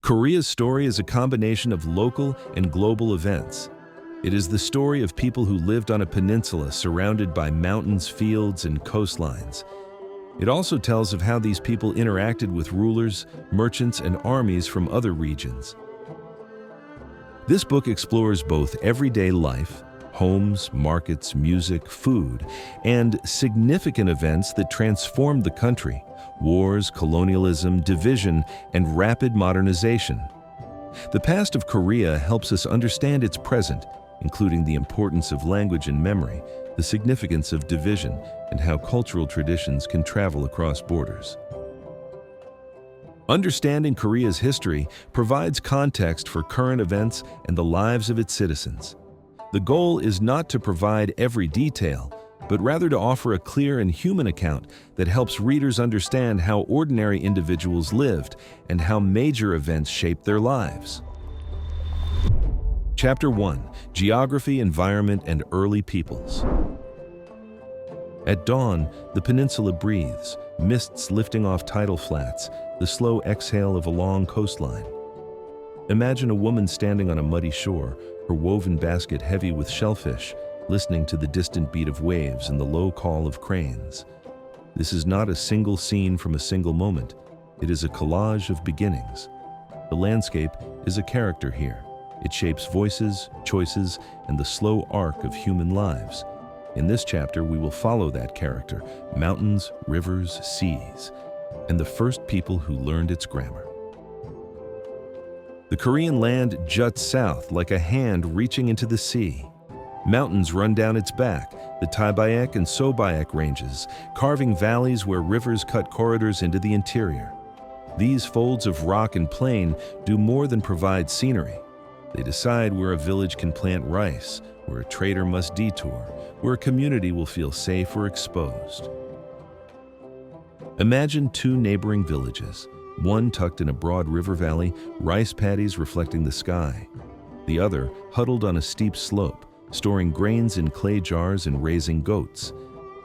Korea's story is a combination of local and global events. It is the story of people who lived on a peninsula surrounded by mountains, fields, and coastlines. It also tells of how these people interacted with rulers, merchants, and armies from other regions. This book explores both everyday life, homes, markets, music, food, and significant events that transformed the country: wars, colonialism, division, and rapid modernization. The past of Korea helps us understand its present, including the importance of language and memory, the significance of division, and how cultural traditions can travel across borders. Understanding Korea's history provides context for current events and the lives of its citizens. The goal is not to provide every detail, but rather to offer a clear and human account that helps readers understand how ordinary individuals lived and how major events shaped their lives. Chapter 1: Geography, Environment, and Early Peoples. At dawn, the peninsula breathes, mists lifting off tidal flats, the slow exhale of a long coastline. Imagine a woman standing on a muddy shore, her woven basket heavy with shellfish, listening to the distant beat of waves and the low call of cranes. This is not a single scene from a single moment. It is a collage of beginnings. The landscape is a character here. It shapes voices, choices, and the slow arc of human lives. In this chapter, we will follow that character: mountains, rivers, seas, and the first people who learned its grammar. The Korean land juts south like a hand reaching into the sea. Mountains run down its back, the Taebaek and Sobaek ranges, carving valleys where rivers cut corridors into the interior. These folds of rock and plain do more than provide scenery. They decide where a village can plant rice, where a trader must detour, where a community will feel safe or exposed. Imagine two neighboring villages, one tucked in a broad river valley, rice paddies reflecting the sky. The other huddled on a steep slope, storing grains in clay jars and raising goats.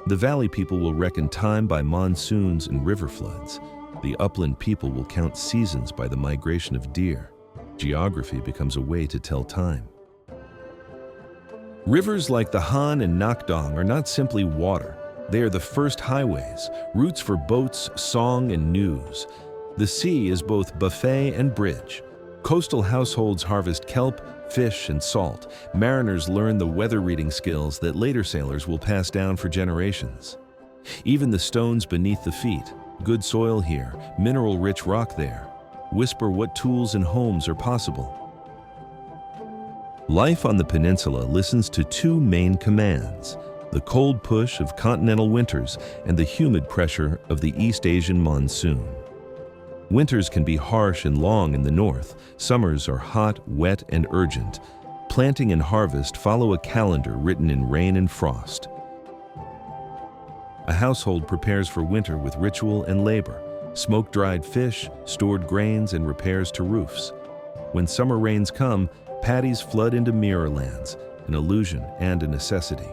The valley people will reckon time by monsoons and river floods. The upland people will count seasons by the migration of deer. Geography becomes a way to tell time. Rivers like the Han and Nakdong are not simply water. They are the first highways, routes for boats, song, and news. The sea is both buffet and bridge. Coastal households harvest kelp, fish, and salt. Mariners learn the weather-reading skills that later sailors will pass down for generations. Even the stones beneath the feet, good soil here, mineral-rich rock there, whisper what tools and homes are possible. Life on the peninsula listens to two main commands: the cold push of continental winters and the humid pressure of the East Asian monsoon. Winters can be harsh and long in the north. Summers are hot, wet, and urgent. Planting and harvest follow a calendar written in rain and frost. A household prepares for winter with ritual and labor: smoke-dried fish, stored grains, and repairs to roofs. When summer rains come, paddies flood into mirror lands, an illusion and a necessity.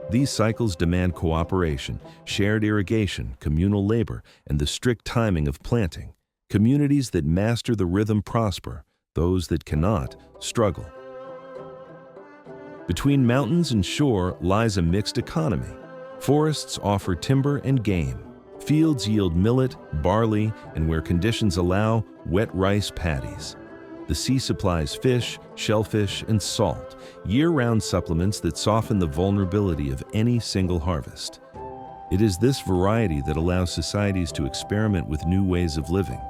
These cycles demand cooperation, shared irrigation, communal labor, and the strict timing of planting. Communities that master the rhythm prosper. Those that cannot struggle. Between mountains and shore lies a mixed economy. Forests offer timber and game. Fields yield millet, barley, and where conditions allow, wet rice paddies. The sea supplies fish, shellfish, and salt, year-round supplements that soften the vulnerability of any single harvest. It is this variety that allows societies to experiment with new ways of living.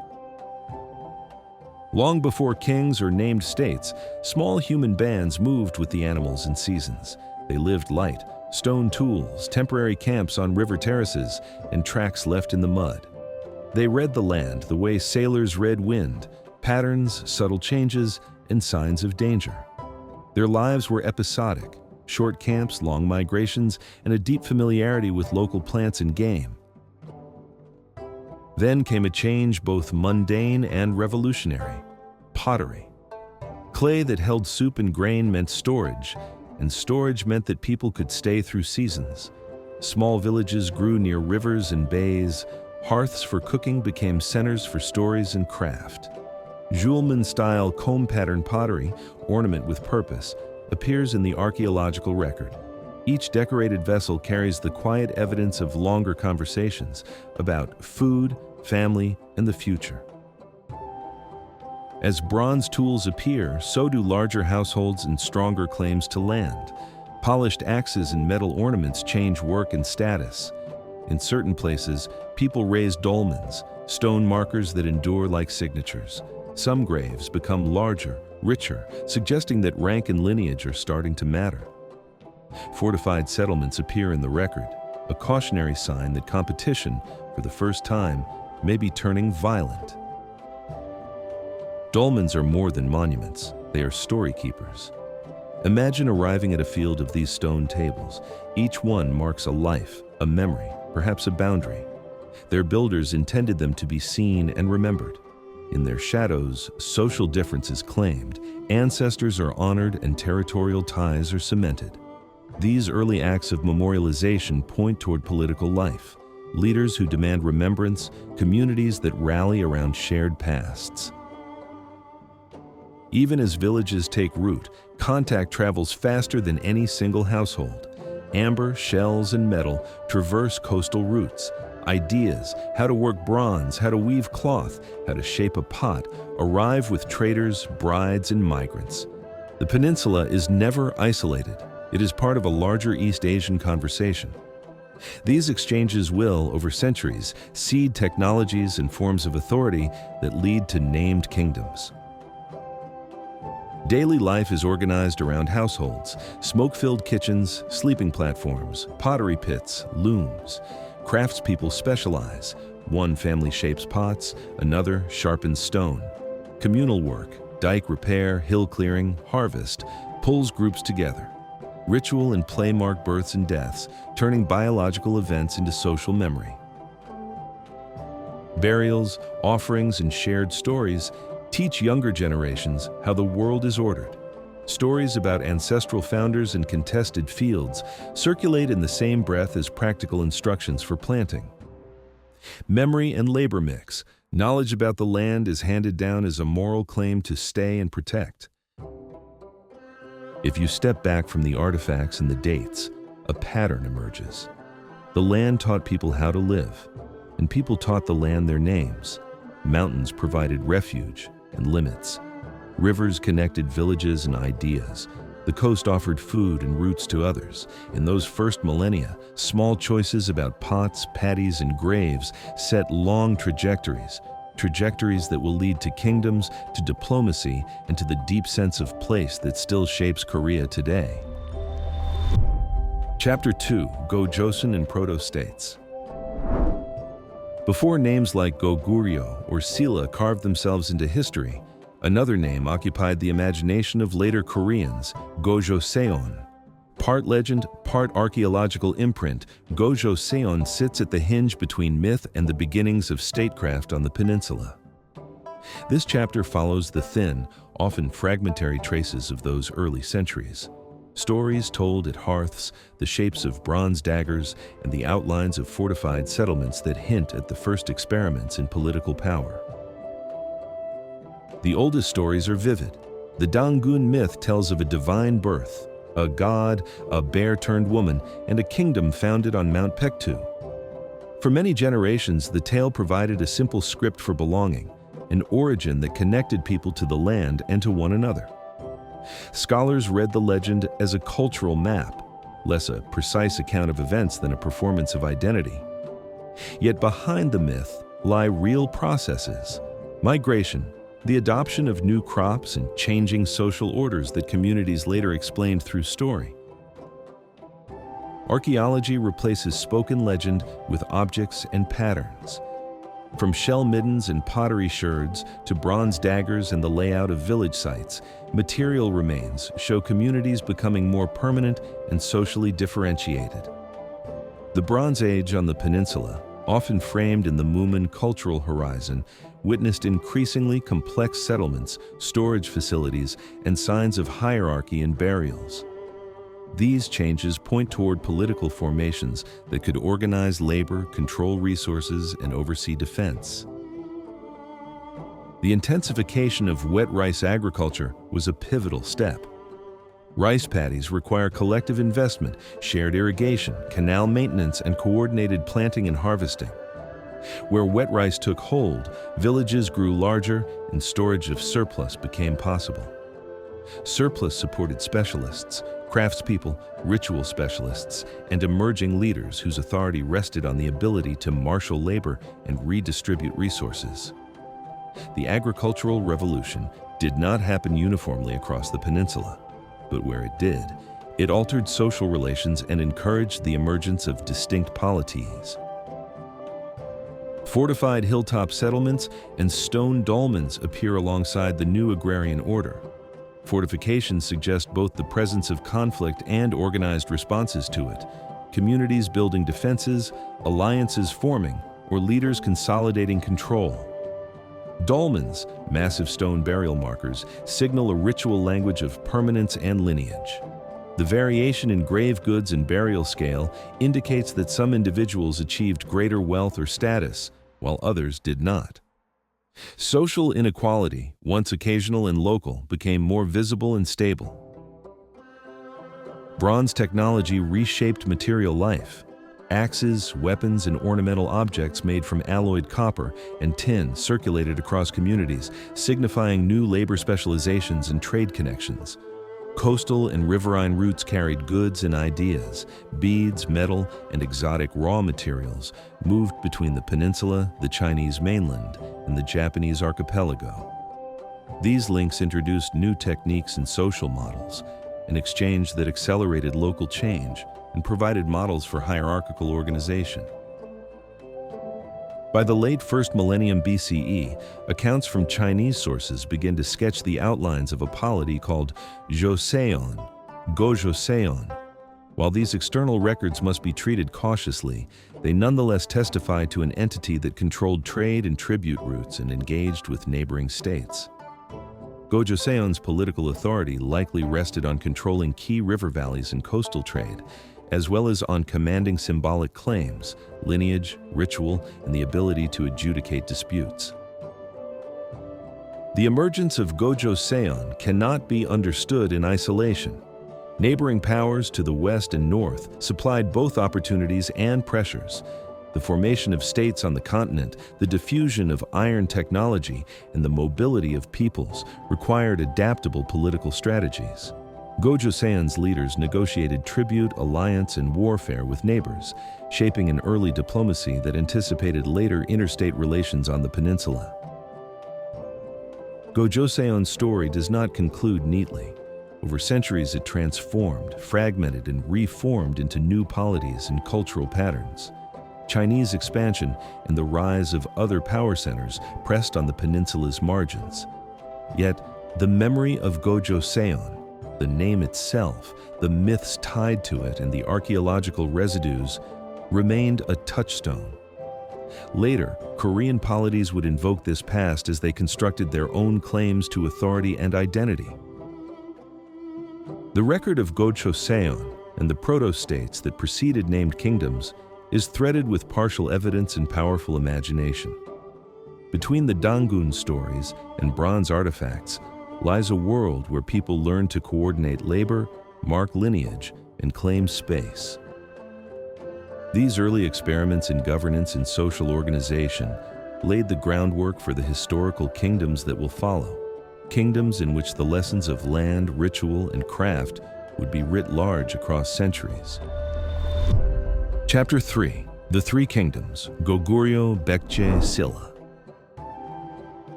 Long before kings or named states, small human bands moved with the animals and seasons. They lived light: stone tools, temporary camps on river terraces, and tracks left in the mud. They read the land the way sailors read wind: patterns, subtle changes, and signs of danger. Their lives were episodic: short camps, long migrations, and a deep familiarity with local plants and game. Then came a change both mundane and revolutionary: pottery. Clay that held soup and grain meant storage, and storage meant that people could stay through seasons. Small villages grew near rivers and bays. Hearths for cooking became centers for stories and craft. Julman-style comb pattern pottery, ornament with purpose, appears in the archaeological record. Each decorated vessel carries the quiet evidence of longer conversations about food, family, and the future. As bronze tools appear, so do larger households and stronger claims to land. Polished axes and metal ornaments change work and status. In certain places, people raise dolmens, stone markers that endure like signatures. Some graves become larger, richer, suggesting that rank and lineage are starting to matter. Fortified settlements appear in the record, a cautionary sign that competition, for the first time, may be turning violent. Dolmens are more than monuments, they are story keepers. Imagine arriving at a field of these stone tables. Each one marks a life, a memory, perhaps a boundary. Their builders intended them to be seen and remembered. In their shadows, social difference is claimed, ancestors are honored, and territorial ties are cemented. These early acts of memorialization point toward political life, leaders who demand remembrance, communities that rally around shared pasts. Even as villages take root, contact travels faster than any single household. Amber, shells, and metal traverse coastal routes. Ideas, how to work bronze, how to weave cloth, how to shape a pot, arrive with traders, brides, and migrants. The peninsula is never isolated. It is part of a larger East Asian conversation. These exchanges will, over centuries, seed technologies and forms of authority that lead to named kingdoms. Daily life is organized around households, smoke-filled kitchens, sleeping platforms, pottery pits, looms. Craftspeople specialize. One family shapes pots, another sharpens stone. Communal work, dike repair, hill clearing, harvest, pulls groups together. Ritual and play mark births and deaths, turning biological events into social memory. Burials, offerings, and shared stories teach younger generations how the world is ordered. Stories about ancestral founders and contested fields circulate in the same breath as practical instructions for planting. Memory and labor mix. Knowledge about the land is handed down as a moral claim to stay and protect. If you step back from the artifacts and the dates, a pattern emerges. The land taught people how to live, and people taught the land their names. Mountains provided refuge and limits. Rivers connected villages and ideas. The coast offered food and roots to others. In those first millennia, small choices about pots, patties, and graves set long trajectories that will lead to kingdoms, to diplomacy, and to the deep sense of place that still shapes Korea today. Chapter 2, Gojoseon and Proto-States. Before names like Goryeo or Silla carved themselves into history, another name occupied the imagination of later Koreans, Gojoseon. Part legend, part archaeological imprint, Gojoseon sits at the hinge between myth and the beginnings of statecraft on the peninsula. This chapter follows the thin, often fragmentary traces of those early centuries. Stories told at hearths, the shapes of bronze daggers, and the outlines of fortified settlements that hint at the first experiments in political power. The oldest stories are vivid. The Dangun myth tells of a divine birth, a god, a bear-turned-woman, and a kingdom founded on Mount Paektu. For many generations, the tale provided a simple script for belonging, an origin that connected people to the land and to one another. Scholars read the legend as a cultural map, less a precise account of events than a performance of identity. Yet behind the myth lie real processes: migration, the adoption of new crops, and changing social orders that communities later explained through story. Archaeology replaces spoken legend with objects and patterns. From shell middens and pottery sherds to bronze daggers and the layout of village sites, material remains show communities becoming more permanent and socially differentiated. The Bronze Age on the peninsula, often framed in the Mumun cultural horizon, witnessed increasingly complex settlements, storage facilities, and signs of hierarchy in burials. These changes point toward political formations that could organize labor, control resources, and oversee defense. The intensification of wet rice agriculture was a pivotal step. Rice paddies require collective investment, shared irrigation, canal maintenance, and coordinated planting and harvesting. Where wet rice took hold, villages grew larger and storage of surplus became possible. Surplus supported specialists, craftspeople, ritual specialists, and emerging leaders whose authority rested on the ability to marshal labor and redistribute resources. The agricultural revolution did not happen uniformly across the peninsula, but where it did, it altered social relations and encouraged the emergence of distinct polities. Fortified hilltop settlements and stone dolmens appear alongside the new agrarian order. Fortifications suggest both the presence of conflict and organized responses to it, communities building defenses, alliances forming, or leaders consolidating control. Dolmens, massive stone burial markers, signal a ritual language of permanence and lineage. The variation in grave goods and burial scale indicates that some individuals achieved greater wealth or status, while others did not. Social inequality, once occasional and local, became more visible and stable. Bronze technology reshaped material life. Axes, weapons, and ornamental objects made from alloyed copper and tin circulated across communities, signifying new labor specializations and trade connections. Coastal and riverine routes carried goods and ideas. Beads, metal, and exotic raw materials moved between the peninsula, the Chinese mainland, and the Japanese archipelago. These links introduced new techniques and social models, an exchange that accelerated local change and provided models for hierarchical organization. By the late first millennium BCE, accounts from Chinese sources begin to sketch the outlines of a polity called Joseon, Gojoseon. While these external records must be treated cautiously, they nonetheless testify to an entity that controlled trade and tribute routes and engaged with neighboring states. Gojoseon's political authority likely rested on controlling key river valleys and coastal trade, as well as on commanding symbolic claims, lineage, ritual, and the ability to adjudicate disputes. The emergence of Gojoseon cannot be understood in isolation. Neighboring powers to the west and north supplied both opportunities and pressures. The formation of states on the continent, the diffusion of iron technology, and the mobility of peoples required adaptable political strategies. Gojoseon's leaders negotiated tribute, alliance, and warfare with neighbors, shaping an early diplomacy that anticipated later interstate relations on the peninsula. Gojoseon's story does not conclude neatly. Over centuries, it transformed, fragmented, and reformed into new polities and cultural patterns. Chinese expansion and the rise of other power centers pressed on the peninsula's margins. Yet, the memory of Gojoseon, the name itself, the myths tied to it, and the archaeological residues remained a touchstone. Later, Korean polities would invoke this past as they constructed their own claims to authority and identity. The record of Gojoseon and the Proto-States that preceded named kingdoms is threaded with partial evidence and powerful imagination. Between the Dangun stories and bronze artifacts lies a world where people learn to coordinate labor, mark lineage, and claim space. These early experiments in governance and social organization laid the groundwork for the historical kingdoms that will follow, kingdoms in which the lessons of land, ritual, and craft would be writ large across centuries. Chapter 3. The Three Kingdoms, Goryeo, Baekje, Silla.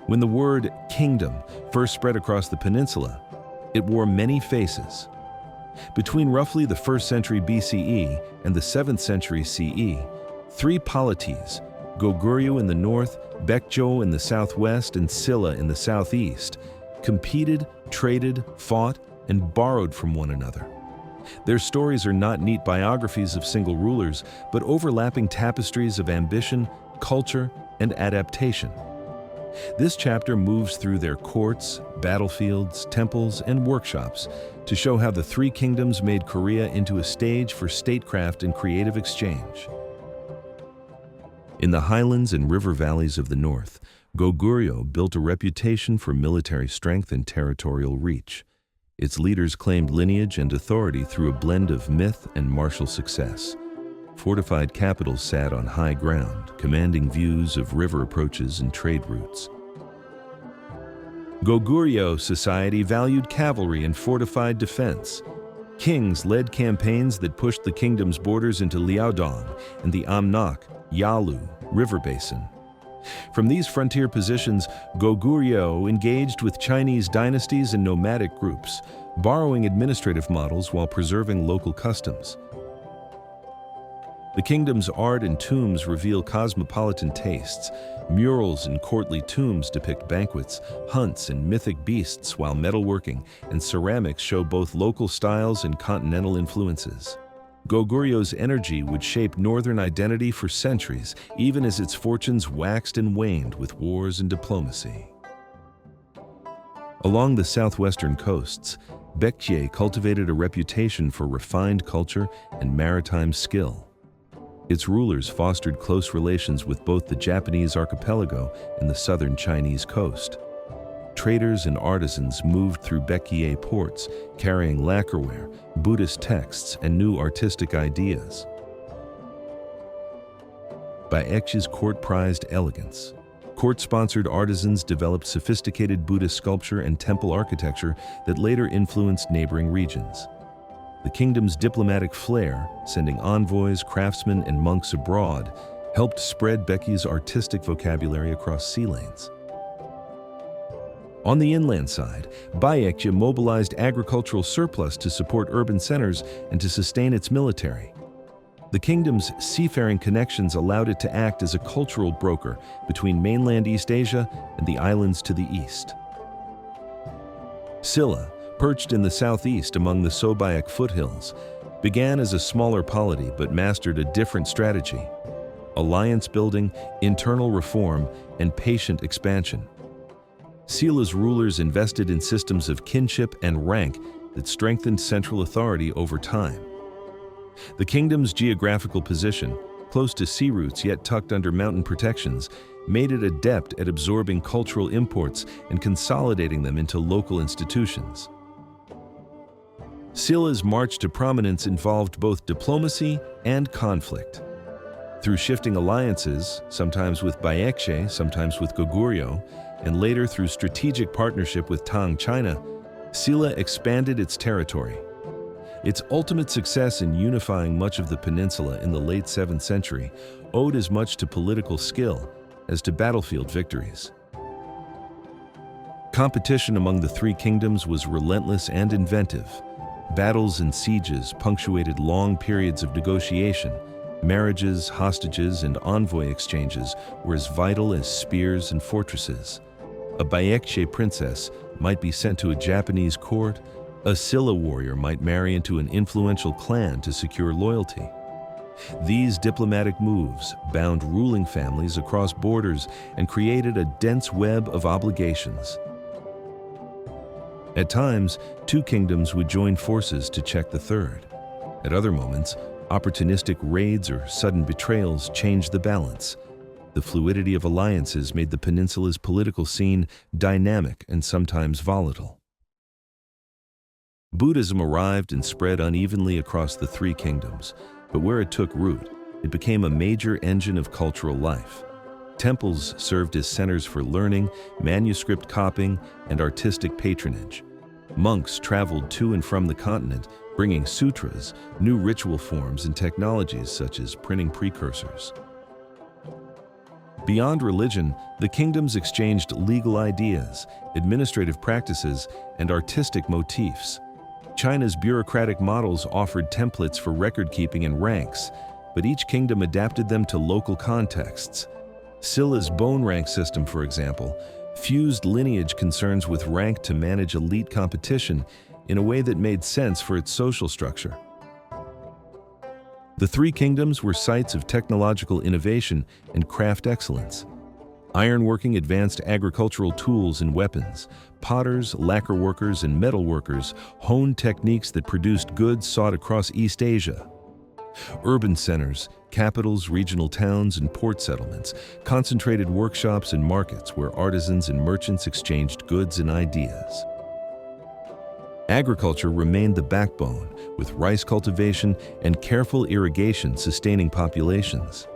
When the word kingdom first spread across the peninsula, it wore many faces. Between roughly the 1st century BCE and the 7th century CE, three polities, Goryeo in the north, Baekje in the southwest, and Silla in the southeast, competed, traded, fought, and borrowed from one another. Their stories are not neat biographies of single rulers, but overlapping tapestries of ambition, culture, and adaptation. This chapter moves through their courts, battlefields, temples, and workshops to show how the three kingdoms made Korea into a stage for statecraft and creative exchange. In the highlands and river valleys of the north, Goryeo built a reputation for military strength and territorial reach. Its leaders claimed lineage and authority through a blend of myth and martial success. Fortified capitals sat on high ground, commanding views of river approaches and trade routes. Goryeo society valued cavalry and fortified defense. Kings led campaigns that pushed the kingdom's borders into Liaodong and the Amnok, Yalu river basin. From these frontier positions, Goryeo engaged with Chinese dynasties and nomadic groups, borrowing administrative models while preserving local customs. The kingdom's art and tombs reveal cosmopolitan tastes. Murals in courtly tombs depict banquets, hunts, and mythic beasts, while metalworking and ceramics show both local styles and continental influences. Goryeo's energy would shape northern identity for centuries, even as its fortunes waxed and waned with wars and diplomacy. Along the southwestern coasts, Baekje cultivated a reputation for refined culture and maritime skill. Its rulers fostered close relations with both the Japanese archipelago and the southern Chinese coast. Traders and artisans moved through Baekje ports, carrying lacquerware, Buddhist texts, and new artistic ideas. Baekje's court prized elegance. Court-sponsored artisans developed sophisticated Buddhist sculpture and temple architecture that later influenced neighboring regions. The kingdom's diplomatic flair, sending envoys, craftsmen, and monks abroad, helped spread Baekje's artistic vocabulary across sea lanes. On the inland side, Baekje mobilized agricultural surplus to support urban centers and to sustain its military. The kingdom's seafaring connections allowed it to act as a cultural broker between mainland East Asia and the islands to the east. Silla, perched in the southeast among the Sobaek foothills, began as a smaller polity but mastered a different strategy: alliance building, internal reform, and patient expansion. Silla's rulers invested in systems of kinship and rank that strengthened central authority over time. The kingdom's geographical position, close to sea routes yet tucked under mountain protections, made it adept at absorbing cultural imports and consolidating them into local institutions. Silla's march to prominence involved both diplomacy and conflict. Through shifting alliances, sometimes with Baekje, sometimes with Goryeo, and later through strategic partnership with Tang China, Silla expanded its territory. Its ultimate success in unifying much of the peninsula in the late 7th century owed as much to political skill as to battlefield victories. Competition among the three kingdoms was relentless and inventive. Battles and sieges punctuated long periods of negotiation. Marriages, hostages, and envoy exchanges were as vital as spears and fortresses. A Baekje princess might be sent to a Japanese court. A Silla warrior might marry into an influential clan to secure loyalty. These diplomatic moves bound ruling families across borders and created a dense web of obligations. At times, two kingdoms would join forces to check the third. At other moments, opportunistic raids or sudden betrayals changed the balance. The fluidity of alliances made the peninsula's political scene dynamic and sometimes volatile. Buddhism arrived and spread unevenly across the three kingdoms, but where it took root, it became a major engine of cultural life. Temples served as centers for learning, manuscript copying, and artistic patronage. Monks traveled to and from the continent, bringing sutras, new ritual forms, and technologies such as printing precursors. Beyond religion, the kingdoms exchanged legal ideas, administrative practices, and artistic motifs. China's bureaucratic models offered templates for record-keeping and ranks, but each kingdom adapted them to local contexts. Silla's bone rank system, for example, fused lineage concerns with rank to manage elite competition in a way that made sense for its social structure. The three kingdoms were sites of technological innovation and craft excellence. Ironworking advanced agricultural tools and weapons. Potters, lacquer workers, and metal workers honed techniques that produced goods sought across East Asia. Urban centers, capitals, regional towns, and port settlements concentrated workshops and markets where artisans and merchants exchanged goods and ideas. Agriculture remained the backbone, with rice cultivation and careful irrigation sustaining populations.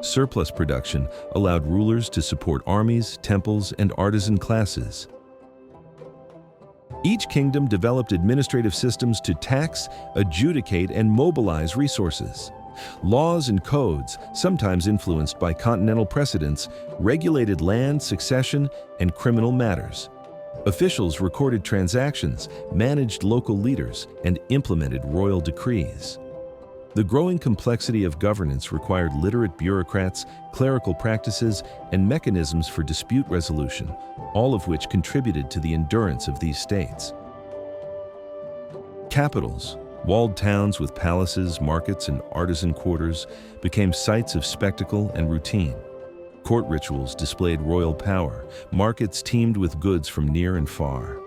Surplus production allowed rulers to support armies, temples, and artisan classes. Each kingdom developed administrative systems to tax, adjudicate, and mobilize resources. Laws and codes, sometimes influenced by continental precedents, regulated land, succession, and criminal matters. Officials recorded transactions, managed local leaders, and implemented royal decrees. The growing complexity of governance required literate bureaucrats, clerical practices, and mechanisms for dispute resolution, all of which contributed to the endurance of these states. Capitals, walled towns with palaces, markets, and artisan quarters, became sites of spectacle and routine. Court rituals displayed royal power, markets teemed with goods from near and far.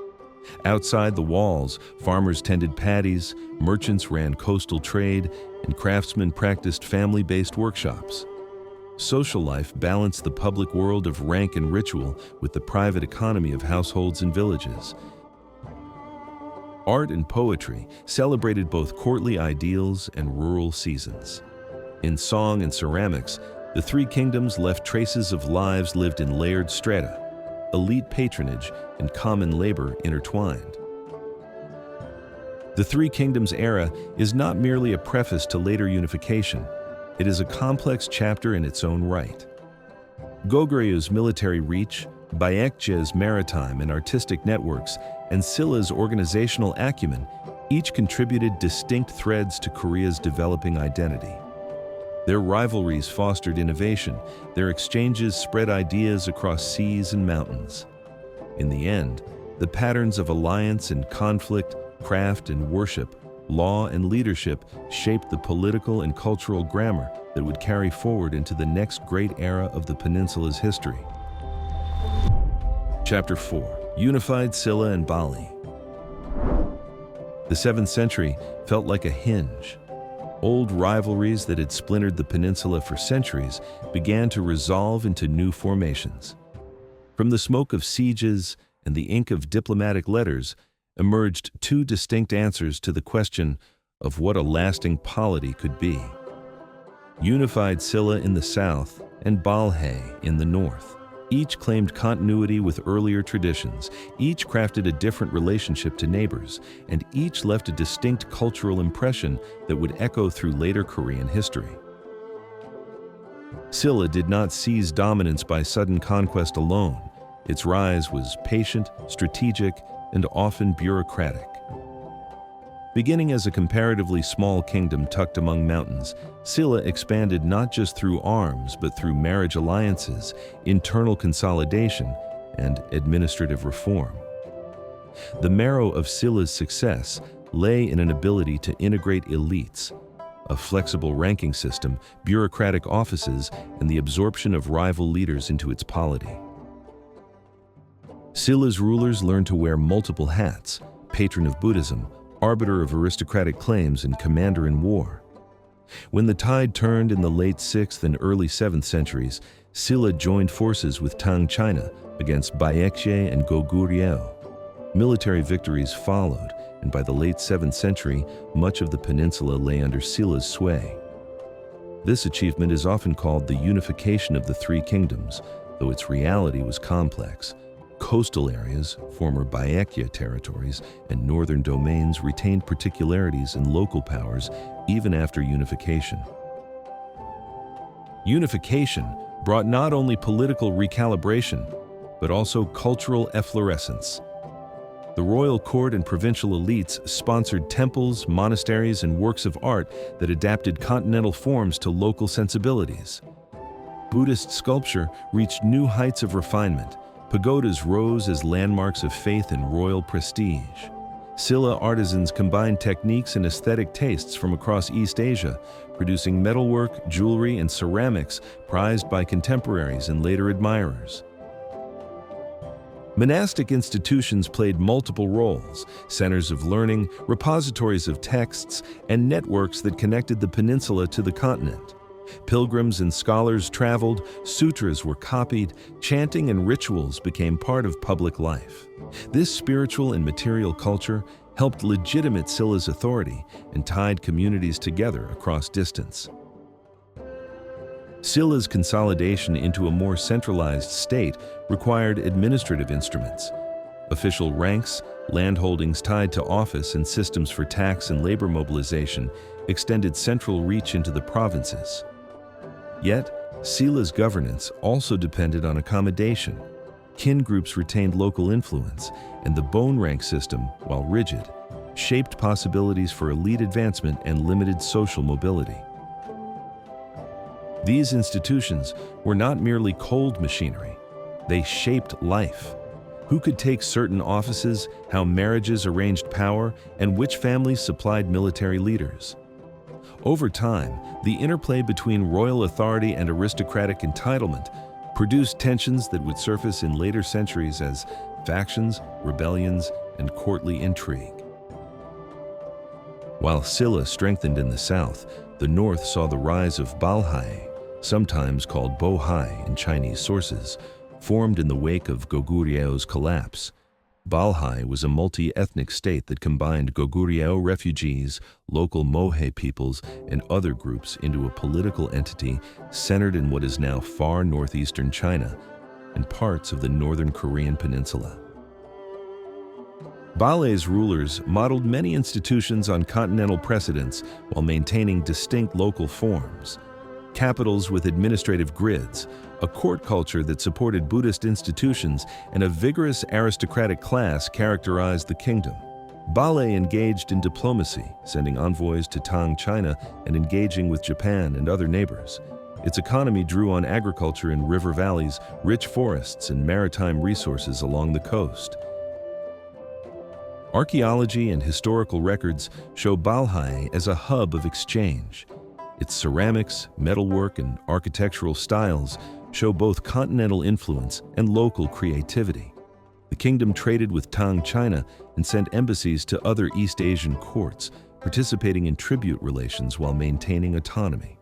Outside the walls, farmers tended paddies, merchants ran coastal trade, and craftsmen practiced family-based workshops. Social life balanced the public world of rank and ritual with the private economy of households and villages. Art and poetry celebrated both courtly ideals and rural seasons. In song and ceramics, the three kingdoms left traces of lives lived in layered strata, elite patronage, and common labor intertwined. The Three Kingdoms era is not merely a preface to later unification. It is a complex chapter in its own right. Goguryeu's military reach, Baekje's maritime and artistic networks, and Silla's organizational acumen each contributed distinct threads to Korea's developing identity. Their rivalries fostered innovation, their exchanges spread ideas across seas and mountains. In the end, the patterns of alliance and conflict, craft and worship, law and leadership shaped the political and cultural grammar that would carry forward into the next great era of the peninsula's history. Chapter 4: Unified Silla and Balhae. The 7th century felt like a hinge. Old rivalries that had splintered the peninsula for centuries began to resolve into new formations. From the smoke of sieges and the ink of diplomatic letters emerged two distinct answers to the question of what a lasting polity could be. Unified Silla in the south and Balhae in the north. Each claimed continuity with earlier traditions, each crafted a different relationship to neighbors, and each left a distinct cultural impression that would echo through later Korean history. Silla did not seize dominance by sudden conquest alone. Its rise was patient, strategic, and often bureaucratic. Beginning as a comparatively small kingdom tucked among mountains, Silla expanded not just through arms, but through marriage alliances, internal consolidation, and administrative reform. The marrow of Silla's success lay in an ability to integrate elites, a flexible ranking system, bureaucratic offices, and the absorption of rival leaders into its polity. Silla's rulers learned to wear multiple hats: patron of Buddhism, arbiter of aristocratic claims, and commander in war. When the tide turned in the late 6th and early 7th centuries, Silla joined forces with Tang China against Baekje and Goryeo. Military victories followed, and by the late 7th century, much of the peninsula lay under Silla's sway. This achievement is often called the unification of the three kingdoms, though its reality was complex. Coastal areas, former Baekje territories, and northern domains retained particularities and local powers even after unification. Unification brought not only political recalibration, but also cultural efflorescence. The royal court and provincial elites sponsored temples, monasteries, and works of art that adapted continental forms to local sensibilities. Buddhist sculpture reached new heights of refinement. Pagodas rose as landmarks of faith and royal prestige. Silla artisans combined techniques and aesthetic tastes from across East Asia, producing metalwork, jewelry, and ceramics prized by contemporaries and later admirers. Monastic institutions played multiple roles: centers of learning, repositories of texts, and networks that connected the peninsula to the continent. Pilgrims and scholars traveled, sutras were copied, chanting and rituals became part of public life. This spiritual and material culture helped legitimate Silla's authority and tied communities together across distance. Silla's consolidation into a more centralized state required administrative instruments. Official ranks, landholdings tied to office, and systems for tax and labor mobilization extended central reach into the provinces. Yet, Silla's governance also depended on accommodation. Kin groups retained local influence, and the bone rank system, while rigid, shaped possibilities for elite advancement and limited social mobility. These institutions were not merely cold machinery. They shaped life. Who could take certain offices, how marriages arranged power, and which families supplied military leaders. Over time, the interplay between royal authority and aristocratic entitlement produced tensions that would surface in later centuries as factions, rebellions, and courtly intrigue. While Silla strengthened in the south, the north saw the rise of Balhae, sometimes called Bohai in Chinese sources, formed in the wake of Goguryeo collapse. Balhae was a multi-ethnic state that combined Goguryeo refugees, local Mohe peoples, and other groups into a political entity centered in what is now far northeastern China and parts of the northern Korean peninsula. Balhae's rulers modeled many institutions on continental precedents while maintaining distinct local forms. Capitals with administrative grids, a court culture that supported Buddhist institutions, and a vigorous aristocratic class characterized the kingdom. Balhae engaged in diplomacy, sending envoys to Tang China and engaging with Japan and other neighbors. Its economy drew on agriculture in river valleys, rich forests, and maritime resources along the coast. Archaeology and historical records show Balhae as a hub of exchange. Its ceramics, metalwork, and architectural styles show both continental influence and local creativity. The kingdom traded with Tang China and sent embassies to other East Asian courts, participating in tribute relations while maintaining autonomy.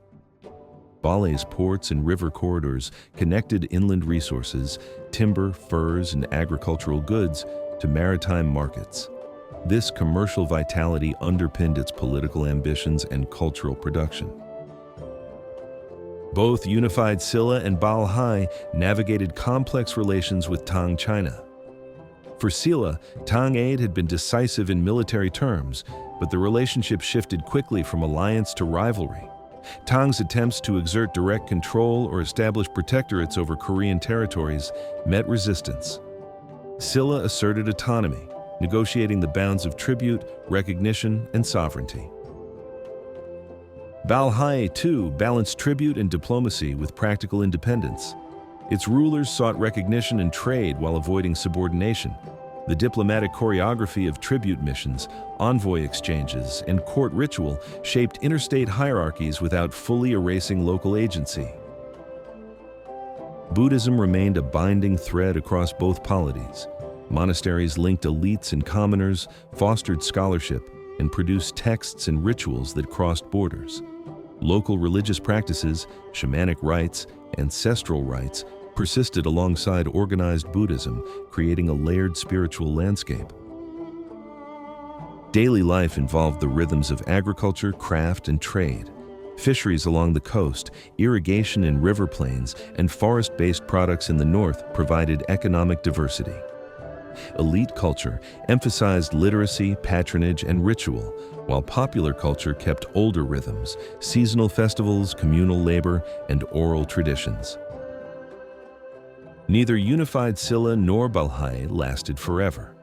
Balhae's ports and river corridors connected inland resources, timber, furs, and agricultural goods to maritime markets. This commercial vitality underpinned its political ambitions and cultural production. Both unified Silla and Balhae navigated complex relations with Tang China. For Silla, Tang aid had been decisive in military terms, but the relationship shifted quickly from alliance to rivalry. Tang's attempts to exert direct control or establish protectorates over Korean territories met resistance. Silla asserted autonomy, negotiating the bounds of tribute, recognition, and sovereignty. Balhae, too, balanced tribute and diplomacy with practical independence. Its rulers sought recognition and trade while avoiding subordination. The diplomatic choreography of tribute missions, envoy exchanges, and court ritual shaped interstate hierarchies without fully erasing local agency. Buddhism remained a binding thread across both polities. Monasteries linked elites and commoners, fostered scholarship, and produced texts and rituals that crossed borders. Local religious practices, shamanic rites, ancestral rites persisted alongside organized Buddhism, creating a layered spiritual landscape. Daily life involved the rhythms of agriculture, craft, and trade. Fisheries along the coast, irrigation in river plains, and forest-based products in the north provided economic diversity. Elite culture emphasized literacy, patronage, and ritual, while popular culture kept older rhythms, seasonal festivals, communal labor, and oral traditions. Neither unified Silla nor Balhae lasted forever.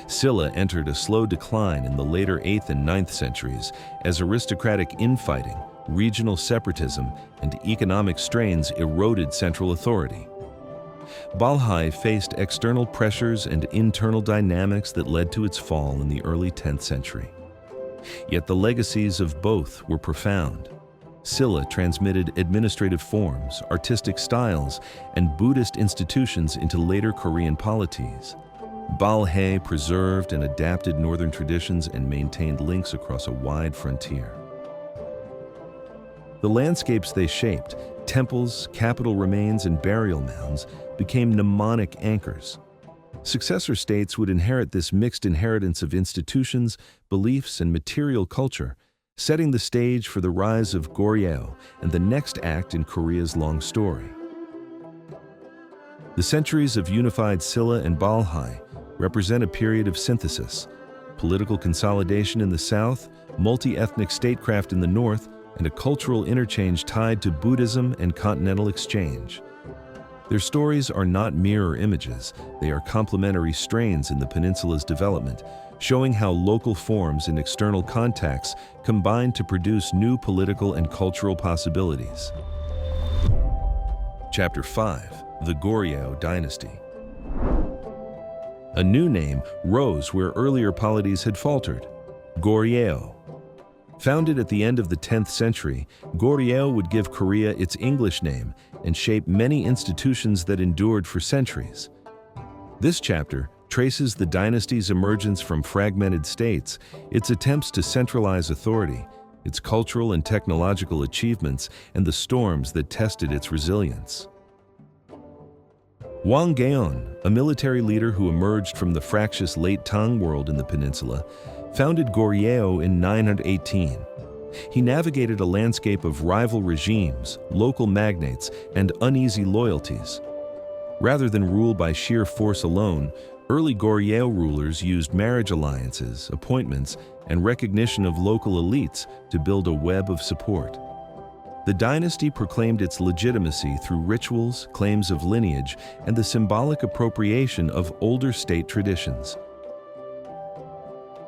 Silla entered a slow decline in the later 8th and 9th centuries as aristocratic infighting, regional separatism, and economic strains eroded central authority. Balhae faced external pressures and internal dynamics that led to its fall in the early 10th century. Yet the legacies of both were profound. Silla transmitted administrative forms, artistic styles, and Buddhist institutions into later Korean polities. Balhae preserved and adapted northern traditions and maintained links across a wide frontier. The landscapes they shaped, temples, capital remains, and burial mounds, became mnemonic anchors. Successor states would inherit this mixed inheritance of institutions, beliefs, and material culture, setting the stage for the rise of Goryeo and the next act in Korea's long story. The centuries of unified Silla and Balhae represent a period of synthesis, political consolidation in the south, multi-ethnic statecraft in the north, and a cultural interchange tied to Buddhism and continental exchange. Their stories are not mirror images, they are complementary strains in the peninsula's development, showing how local forms and external contexts combine to produce new political and cultural possibilities. Chapter 5: The Goryeo Dynasty. A new name rose where earlier polities had faltered: Goryeo. Founded at the end of the 10th century, Goryeo would give Korea its English name and shape many institutions that endured for centuries. This chapter traces the dynasty's emergence from fragmented states, its attempts to centralize authority, its cultural and technological achievements, and the storms that tested its resilience. Wang Gaon, a military leader who emerged from the fractious late Tang world in the peninsula, founded Goryeo in 918. He navigated a landscape of rival regimes, local magnates, and uneasy loyalties. Rather than rule by sheer force alone, early Goryeo rulers used marriage alliances, appointments, and recognition of local elites to build a web of support. The dynasty proclaimed its legitimacy through rituals, claims of lineage, and the symbolic appropriation of older state traditions.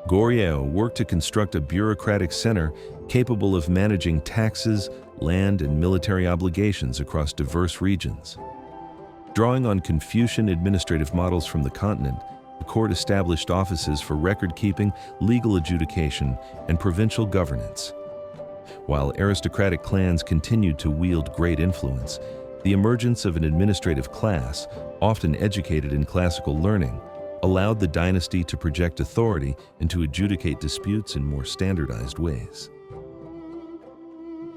Goryeo worked to construct a bureaucratic center capable of managing taxes, land, and military obligations across diverse regions. Drawing on Confucian administrative models from the continent, the court established offices for record-keeping, legal adjudication, and provincial governance. While aristocratic clans continued to wield great influence, the emergence of an administrative class, often educated in classical learning, allowed the dynasty to project authority and to adjudicate disputes in more standardized ways.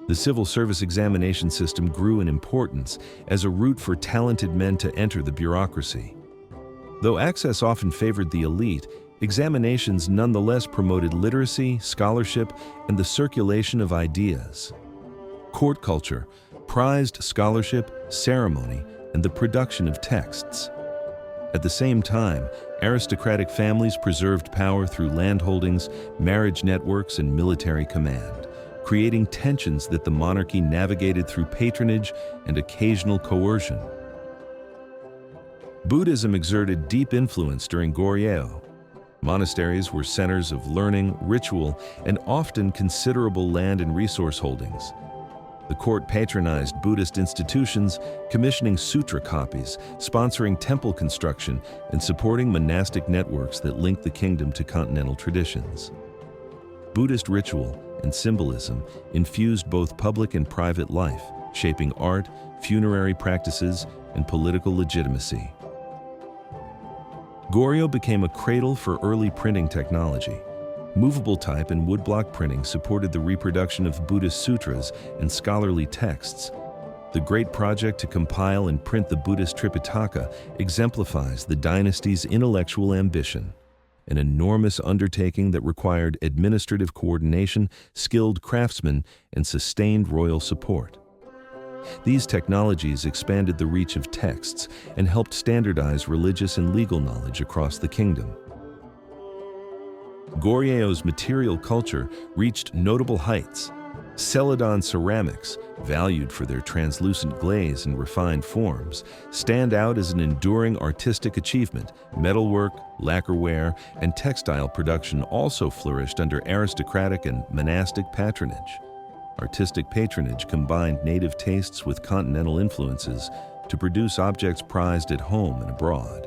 The civil service examination system grew in importance as a route for talented men to enter the bureaucracy. Though access often favored the elite, examinations nonetheless promoted literacy, scholarship, and the circulation of ideas. Court culture prized scholarship, ceremony, and the production of texts. At the same time, aristocratic families preserved power through landholdings, marriage networks, and military command, creating tensions that the monarchy navigated through patronage and occasional coercion. Buddhism exerted deep influence during Goryeo. Monasteries were centers of learning, ritual, and often considerable land and resource holdings. The court patronized Buddhist institutions, commissioning sutra copies, sponsoring temple construction, and supporting monastic networks that linked the kingdom to continental traditions. Buddhist ritual and symbolism infused both public and private life, shaping art, funerary practices, and political legitimacy. Goryeo became a cradle for early printing technology. Movable type and woodblock printing supported the reproduction of Buddhist sutras and scholarly texts. The great project to compile and print the Buddhist Tripitaka exemplifies the dynasty's intellectual ambition, an enormous undertaking that required administrative coordination, skilled craftsmen, and sustained royal support. These technologies expanded the reach of texts and helped standardize religious and legal knowledge across the kingdom. Goryeo's material culture reached notable heights. Celadon ceramics, valued for their translucent glaze and refined forms, stand out as an enduring artistic achievement. Metalwork, lacquerware, and textile production also flourished under aristocratic and monastic patronage. Artistic patronage combined native tastes with continental influences to produce objects prized at home and abroad.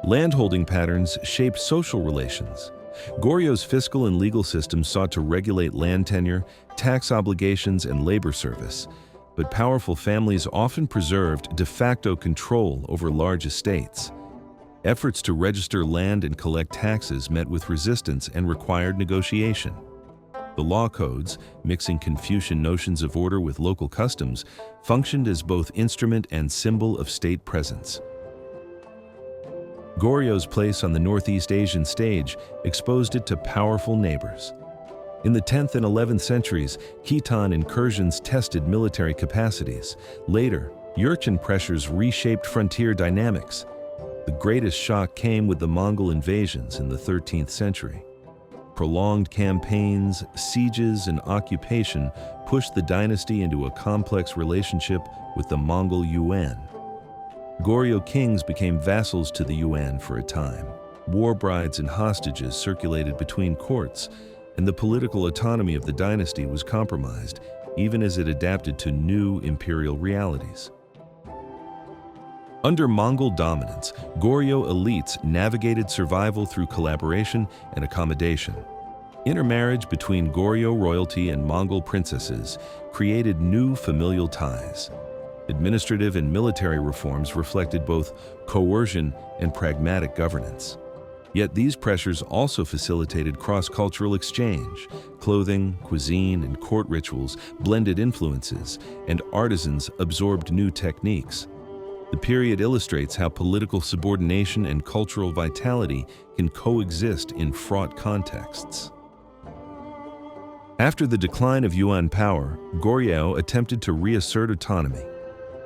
Landholding patterns shaped social relations. Goryeo's fiscal and legal system sought to regulate land tenure, tax obligations, and labor service, but powerful families often preserved de facto control over large estates. Efforts to register land and collect taxes met with resistance and required negotiation. The law codes, mixing Confucian notions of order with local customs, functioned as both instrument and symbol of state presence. Goryeo's place on the Northeast Asian stage exposed it to powerful neighbors. In the 10th and 11th centuries, Khitan incursions tested military capacities. Later, Jurchen pressures reshaped frontier dynamics. The greatest shock came with the Mongol invasions in the 13th century. Prolonged campaigns, sieges, and occupation pushed the dynasty into a complex relationship with the Mongol Yuan. Goryeo kings became vassals to the Yuan for a time. War brides and hostages circulated between courts, and the political autonomy of the dynasty was compromised, even as it adapted to new imperial realities. Under Mongol dominance, Goryeo elites navigated survival through collaboration and accommodation. Intermarriage between Goryeo royalty and Mongol princesses created new familial ties. Administrative and military reforms reflected both coercion and pragmatic governance. Yet these pressures also facilitated cross-cultural exchange. Clothing, cuisine, and court rituals blended influences, and artisans absorbed new techniques. The period illustrates how political subordination and cultural vitality can coexist in fraught contexts. After the decline of Yuan power, Goryeo attempted to reassert autonomy.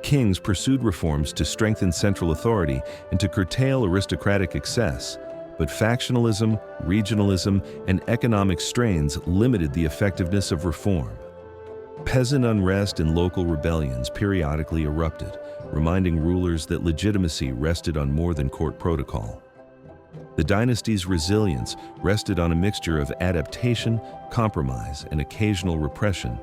Kings pursued reforms to strengthen central authority and to curtail aristocratic excess, but factionalism, regionalism, and economic strains limited the effectiveness of reform. Peasant unrest and local rebellions periodically erupted, reminding rulers that legitimacy rested on more than court protocol. The dynasty's resilience rested on a mixture of adaptation, compromise, and occasional repression.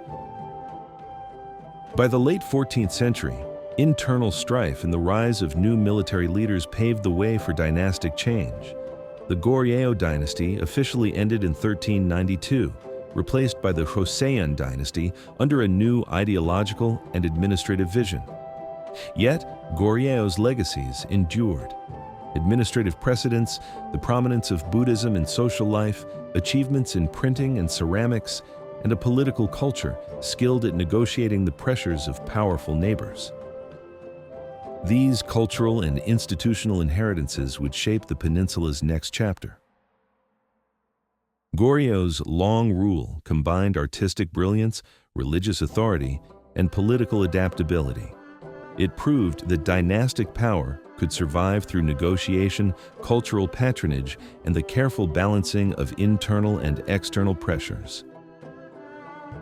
By the late 14th century, internal strife and the rise of new military leaders paved the way for dynastic change. The Goryeo Dynasty officially ended in 1392, replaced by the Joseon Dynasty under a new ideological and administrative vision. Yet, Goryeo's legacies endured. Administrative precedents, the prominence of Buddhism in social life, achievements in printing and ceramics, and a political culture skilled at negotiating the pressures of powerful neighbors. These cultural and institutional inheritances would shape the peninsula's next chapter. Goryeo's long rule combined artistic brilliance, religious authority, and political adaptability. It proved that dynastic power could survive through negotiation, cultural patronage, and the careful balancing of internal and external pressures.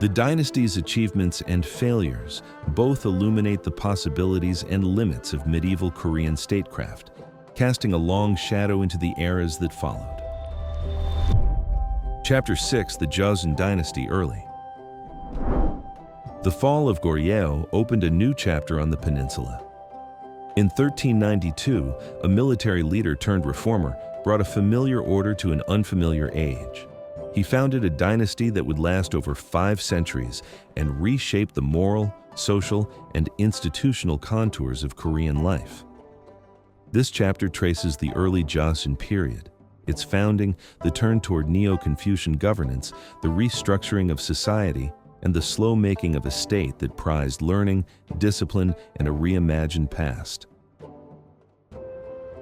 The dynasty's achievements and failures both illuminate the possibilities and limits of medieval Korean statecraft, casting a long shadow into the eras that followed. Chapter 6: The Joseon Dynasty Early. The fall of Goryeo opened a new chapter on the peninsula. In 1392, a military leader turned reformer brought a familiar order to an unfamiliar age. He founded a dynasty that would last over 5 centuries and reshape the moral, social, and institutional contours of Korean life. This chapter traces the early Joseon period, its founding, the turn toward Neo-Confucian governance, the restructuring of society, and the slow making of a state that prized learning, discipline, and a reimagined past.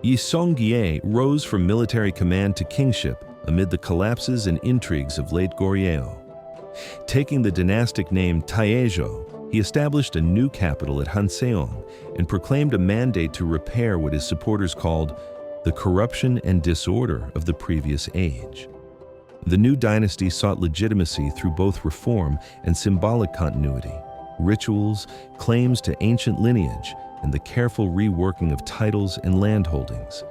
Yi Seong-gye rose from military command to kingship amid the collapses and intrigues of late Goryeo. Taking the dynastic name Taejo, he established a new capital at Hanseong and proclaimed a mandate to repair what his supporters called the corruption and disorder of the previous age. The new dynasty sought legitimacy through both reform and symbolic continuity, rituals, claims to ancient lineage, and the careful reworking of titles and land holdings.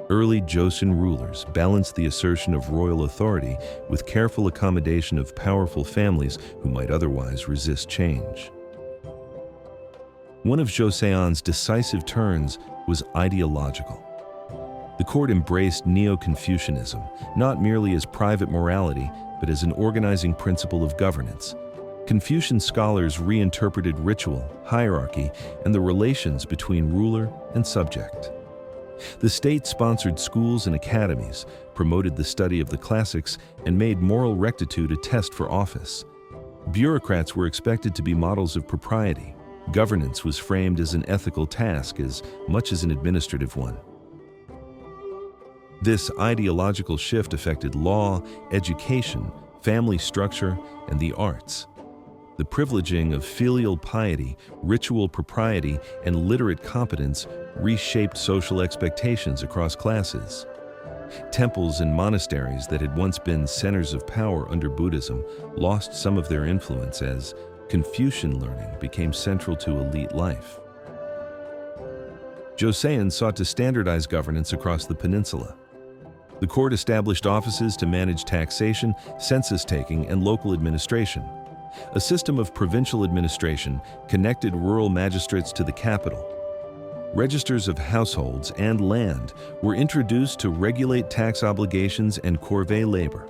Early Joseon rulers balanced the assertion of royal authority with careful accommodation of powerful families who might otherwise resist change. One of Joseon's decisive turns was ideological. The The court embraced Neo-Confucianism, not merely as private morality, but as an organizing principle of governance. Confucian scholars reinterpreted ritual, hierarchy, and the relations between ruler and subject. The state sponsored schools and academies, promoted the study of the classics, and made moral rectitude a test for office. Bureaucrats were expected to be models of propriety. Governance was framed as an ethical task as much as an administrative one. This ideological shift affected law, education, family structure, and the arts. The privileging of filial piety, ritual propriety, and literate competence reshaped social expectations across classes. Temples and monasteries that had once been centers of power under Buddhism lost some of their influence as Confucian learning became central to elite life. Joseon sought to standardize governance across the peninsula. The court established offices to manage taxation, census-taking, and local administration. A system of provincial administration connected rural magistrates to the capital. Registers of households and land were introduced to regulate tax obligations and corvée labor.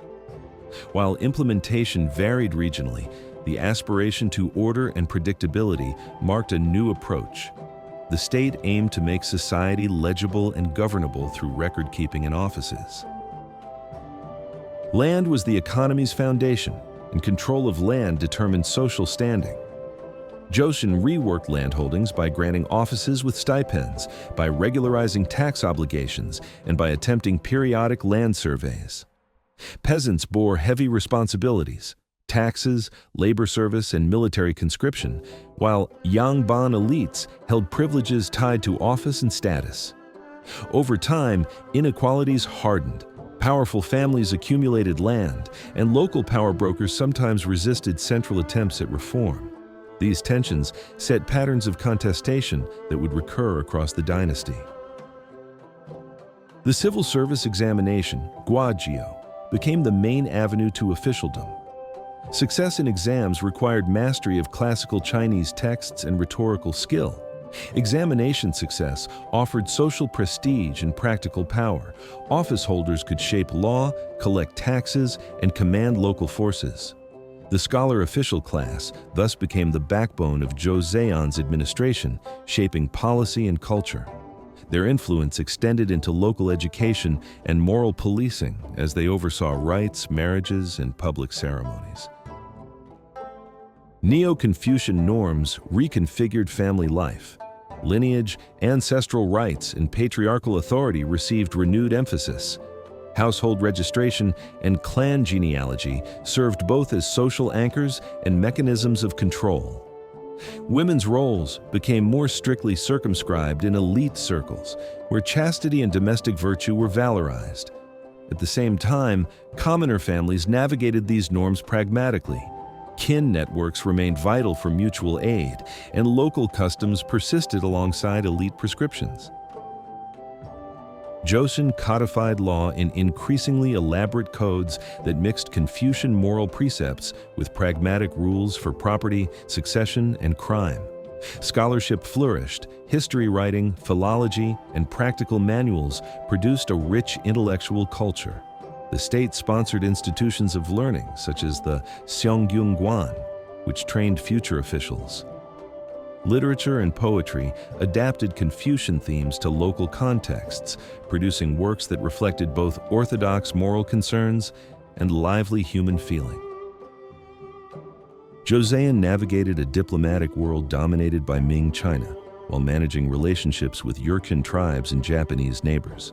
While implementation varied regionally, the aspiration to order and predictability marked a new approach. The state aimed to make society legible and governable through record-keeping and offices. Land was the economy's foundation, and control of land determined social standing. Joseon reworked landholdings by granting offices with stipends, by regularizing tax obligations, and by attempting periodic land surveys. Peasants bore heavy responsibilities: taxes, labor service, and military conscription, while Yangban elites held privileges tied to office and status. Over time, inequalities hardened. Powerful families accumulated land, and local power brokers sometimes resisted central attempts at reform. These tensions set patterns of contestation that would recur across the dynasty. The civil service examination, Goryeo, became the main avenue to officialdom. Success in exams required mastery of classical Chinese texts and rhetorical skill. Examination success offered social prestige and practical power. Office holders could shape law, collect taxes, and command local forces. The scholar official class thus became the backbone of Joseon's administration, shaping policy and culture. Their influence extended into local education and moral policing as they oversaw rites, marriages, and public ceremonies. Neo-Confucian norms reconfigured family life. Lineage, ancestral rights, and patriarchal authority received renewed emphasis. Household registration and clan genealogy served both as social anchors and mechanisms of control. Women's roles became more strictly circumscribed in elite circles, where chastity and domestic virtue were valorized. At the same time, commoner families navigated these norms pragmatically. Kin networks remained vital for mutual aid, and local customs persisted alongside elite prescriptions. Joseon codified law in increasingly elaborate codes that mixed Confucian moral precepts with pragmatic rules for property, succession, and crime. Scholarship flourished. History writing, philology, and practical manuals produced a rich intellectual culture. The state sponsored institutions of learning, such as the Seongyungwan, which trained future officials. Literature and poetry adapted Confucian themes to local contexts, producing works that reflected both orthodox moral concerns and lively human feeling. Joseon navigated a diplomatic world dominated by Ming China, while managing relationships with Yurchen tribes and Japanese neighbors.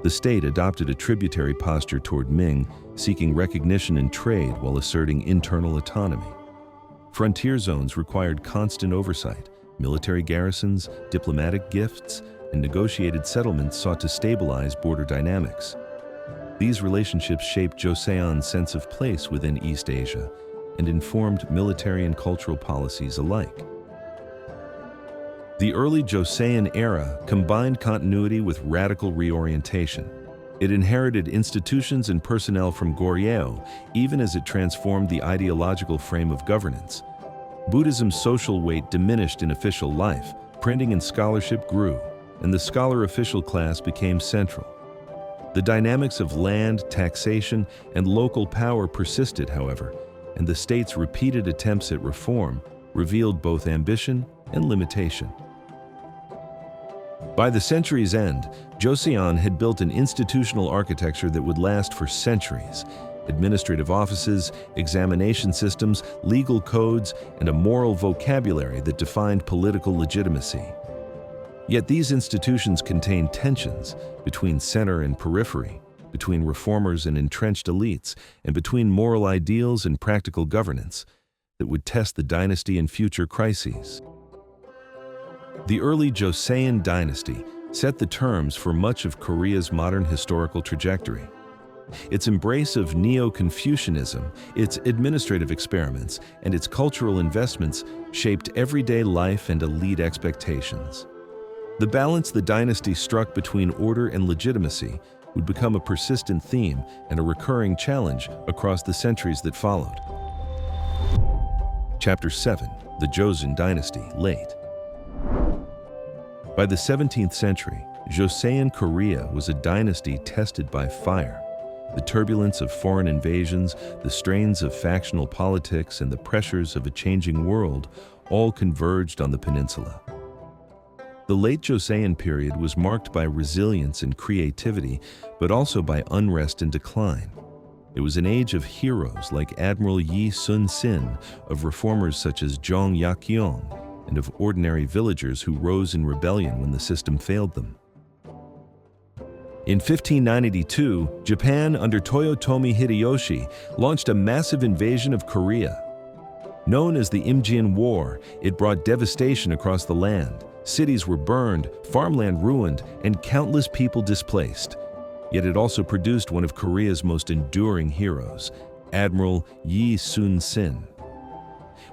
The state adopted a tributary posture toward Ming, seeking recognition in trade while asserting internal autonomy. Frontier zones required constant oversight. Military garrisons, diplomatic gifts, and negotiated settlements sought to stabilize border dynamics. These relationships shaped Joseon's sense of place within East Asia and informed military and cultural policies alike. The early Joseon era combined continuity with radical reorientation. It inherited institutions and personnel from Goryeo, even as it transformed the ideological frame of governance. Buddhism's social weight diminished in official life, printing and scholarship grew, and the scholar official class became central. The dynamics of land, taxation, and local power persisted, however, and the state's repeated attempts at reform revealed both ambition and limitation. By the century's end, Joseon had built an institutional architecture that would last for centuries. Administrative offices, examination systems, legal codes, and a moral vocabulary that defined political legitimacy. Yet these institutions contained tensions between center and periphery, between reformers and entrenched elites, and between moral ideals and practical governance that would test the dynasty in future crises. The early Joseon dynasty set the terms for much of Korea's modern historical trajectory. Its embrace of Neo-Confucianism, its administrative experiments, and its cultural investments shaped everyday life and elite expectations. The balance the dynasty struck between order and legitimacy would become a persistent theme and a recurring challenge across the centuries that followed. Chapter 7. The Joseon Dynasty, late. By the 17th century, Joseon Korea was a dynasty tested by fire. The turbulence of foreign invasions, the strains of factional politics, and the pressures of a changing world all converged on the peninsula. The late Joseon period was marked by resilience and creativity, but also by unrest and decline. It was an age of heroes like Admiral Yi Sun-sin, of reformers such as Jong Yak-yeong, and of ordinary villagers who rose in rebellion when the system failed them. In 1592, Japan under Toyotomi Hideyoshi launched a massive invasion of Korea. Known as the Imjian War, it brought devastation across the land. Cities were burned, farmland ruined, and countless people displaced. Yet it also produced one of Korea's most enduring heroes, Admiral Yi Sun-sin.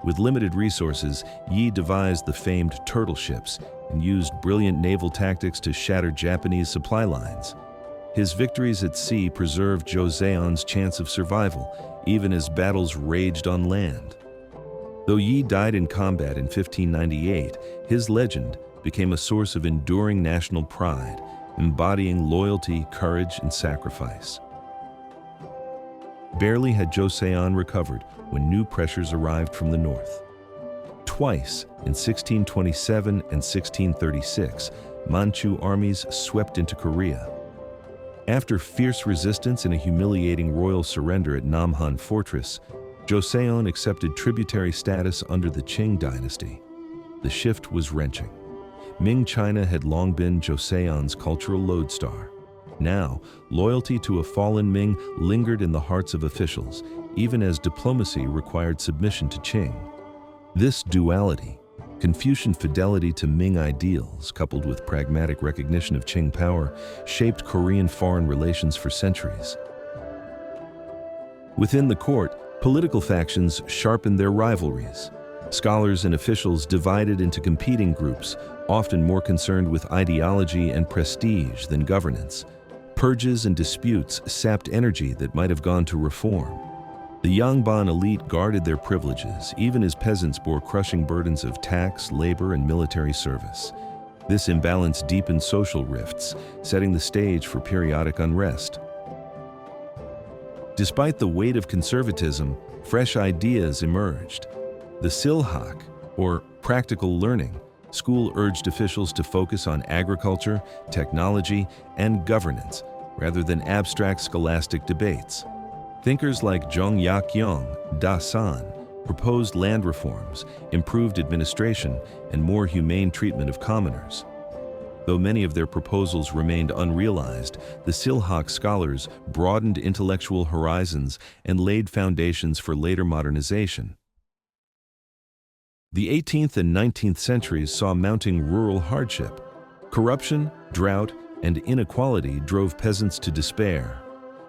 With limited resources, Yi devised the famed turtle ships and used brilliant naval tactics to shatter Japanese supply lines. His victories at sea preserved Joseon's chance of survival, even as battles raged on land. Though Yi died in combat in 1598, his legend became a source of enduring national pride, embodying loyalty, courage, and sacrifice. Barely had Joseon recovered when new pressures arrived from the north. Twice, in 1627 and 1636, Manchu armies swept into Korea. After fierce resistance and a humiliating royal surrender at Namhan Fortress, Joseon accepted tributary status under the Qing dynasty. The shift was wrenching. Ming China had long been Joseon's cultural lodestar. Now, loyalty to a fallen Ming lingered in the hearts of officials, even as diplomacy required submission to Qing. This duality, Confucian fidelity to Ming ideals coupled with pragmatic recognition of Qing power, shaped Korean foreign relations for centuries. Within the court, political factions sharpened their rivalries. Scholars and officials divided into competing groups, often more concerned with ideology and prestige than governance. Purges and disputes sapped energy that might have gone to reform. The Yangban elite guarded their privileges, even as peasants bore crushing burdens of tax, labor, and military service. This imbalance deepened social rifts, setting the stage for periodic unrest. Despite the weight of conservatism, fresh ideas emerged. The Silla, or practical learning, school urged officials to focus on agriculture, technology, and governance, rather than abstract scholastic debates. Thinkers like Jong Yak-yeong, Da San, proposed land reforms, improved administration, and more humane treatment of commoners. Though many of their proposals remained unrealized, the Silla scholars broadened intellectual horizons and laid foundations for later modernization. The 18th and 19th centuries saw mounting rural hardship. Corruption, drought, and inequality drove peasants to despair.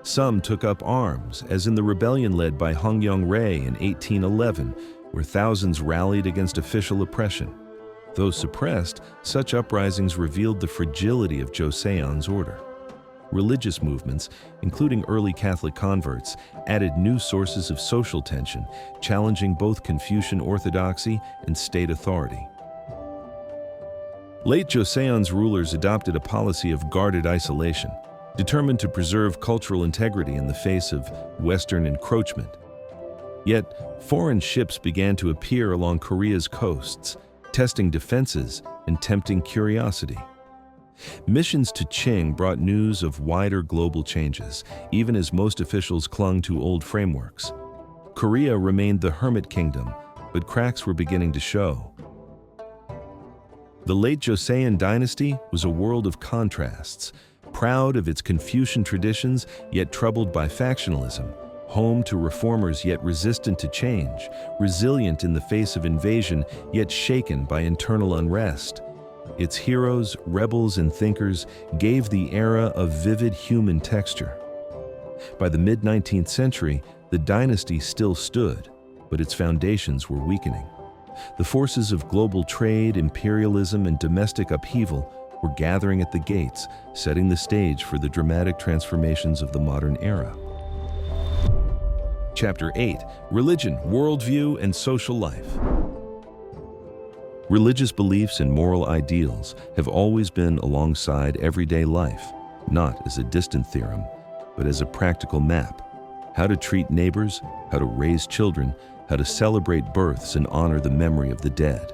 Some took up arms, as in the rebellion led by Hung Young-rae in 1811, where thousands rallied against official oppression. Though suppressed, such uprisings revealed the fragility of Joseon's order. Religious movements, including early Catholic converts, added new sources of social tension, challenging both Confucian orthodoxy and state authority. Late Joseon's rulers adopted a policy of guarded isolation. determined to preserve cultural integrity in the face of Western encroachment. Yet, foreign ships began to appear along Korea's coasts, testing defenses and tempting curiosity. Missions to Qing brought news of wider global changes, even as most officials clung to old frameworks. Korea remained the hermit kingdom, but cracks were beginning to show. The late Joseon Dynasty was a world of contrasts, proud of its Confucian traditions yet troubled by factionalism, home to reformers yet resistant to change, resilient in the face of invasion yet shaken by internal unrest. Its heroes, rebels, and thinkers gave the era a vivid human texture. By the mid-19th century, the dynasty still stood, but its foundations were weakening. The forces of global trade, imperialism, and domestic upheaval were gathering at the gates, setting the stage for the dramatic transformations of the modern era. Chapter 8: Religion, Worldview, and Social Life. Religious beliefs and moral ideals have always been alongside everyday life, not as a distant theorem, but as a practical map. How to treat neighbors, how to raise children, how to celebrate births and honor the memory of the dead.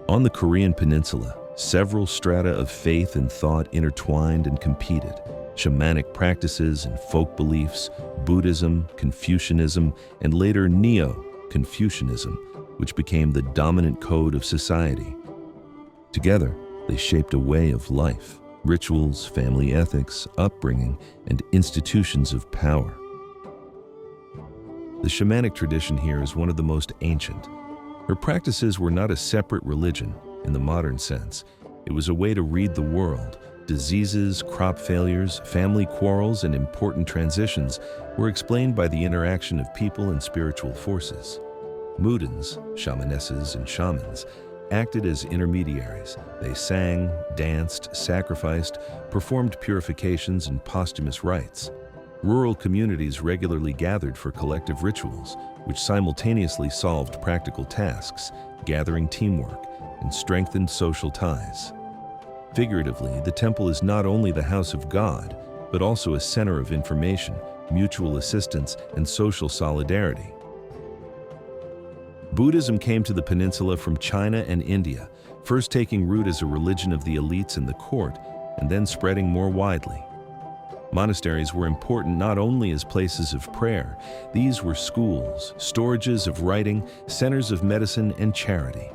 On the Korean peninsula, several strata of faith and thought intertwined and competed. Shamanic practices and folk beliefs, Buddhism, Confucianism, and later Neo-Confucianism, which became the dominant code of society. Together, they shaped a way of life, rituals, family ethics, upbringing, and institutions of power. The shamanic tradition here is one of the most ancient. Her practices were not a separate religion in the modern sense. It was a way to read the world. Diseases, crop failures, family quarrels, and important transitions were explained by the interaction of people and spiritual forces. Mudans, shamanesses, and shamans acted as intermediaries. They sang, danced, sacrificed, performed purifications and posthumous rites. Rural communities regularly gathered for collective rituals, which simultaneously solved practical tasks, gathering teamwork, and strengthened social ties. Figuratively, the temple is not only the house of God, but also a center of information, mutual assistance, and social solidarity. Buddhism came to the peninsula from China and India, first taking root as a religion of the elites and the court, and then spreading more widely. Monasteries were important not only as places of prayer. These were schools, storages of writing, centers of medicine and charity.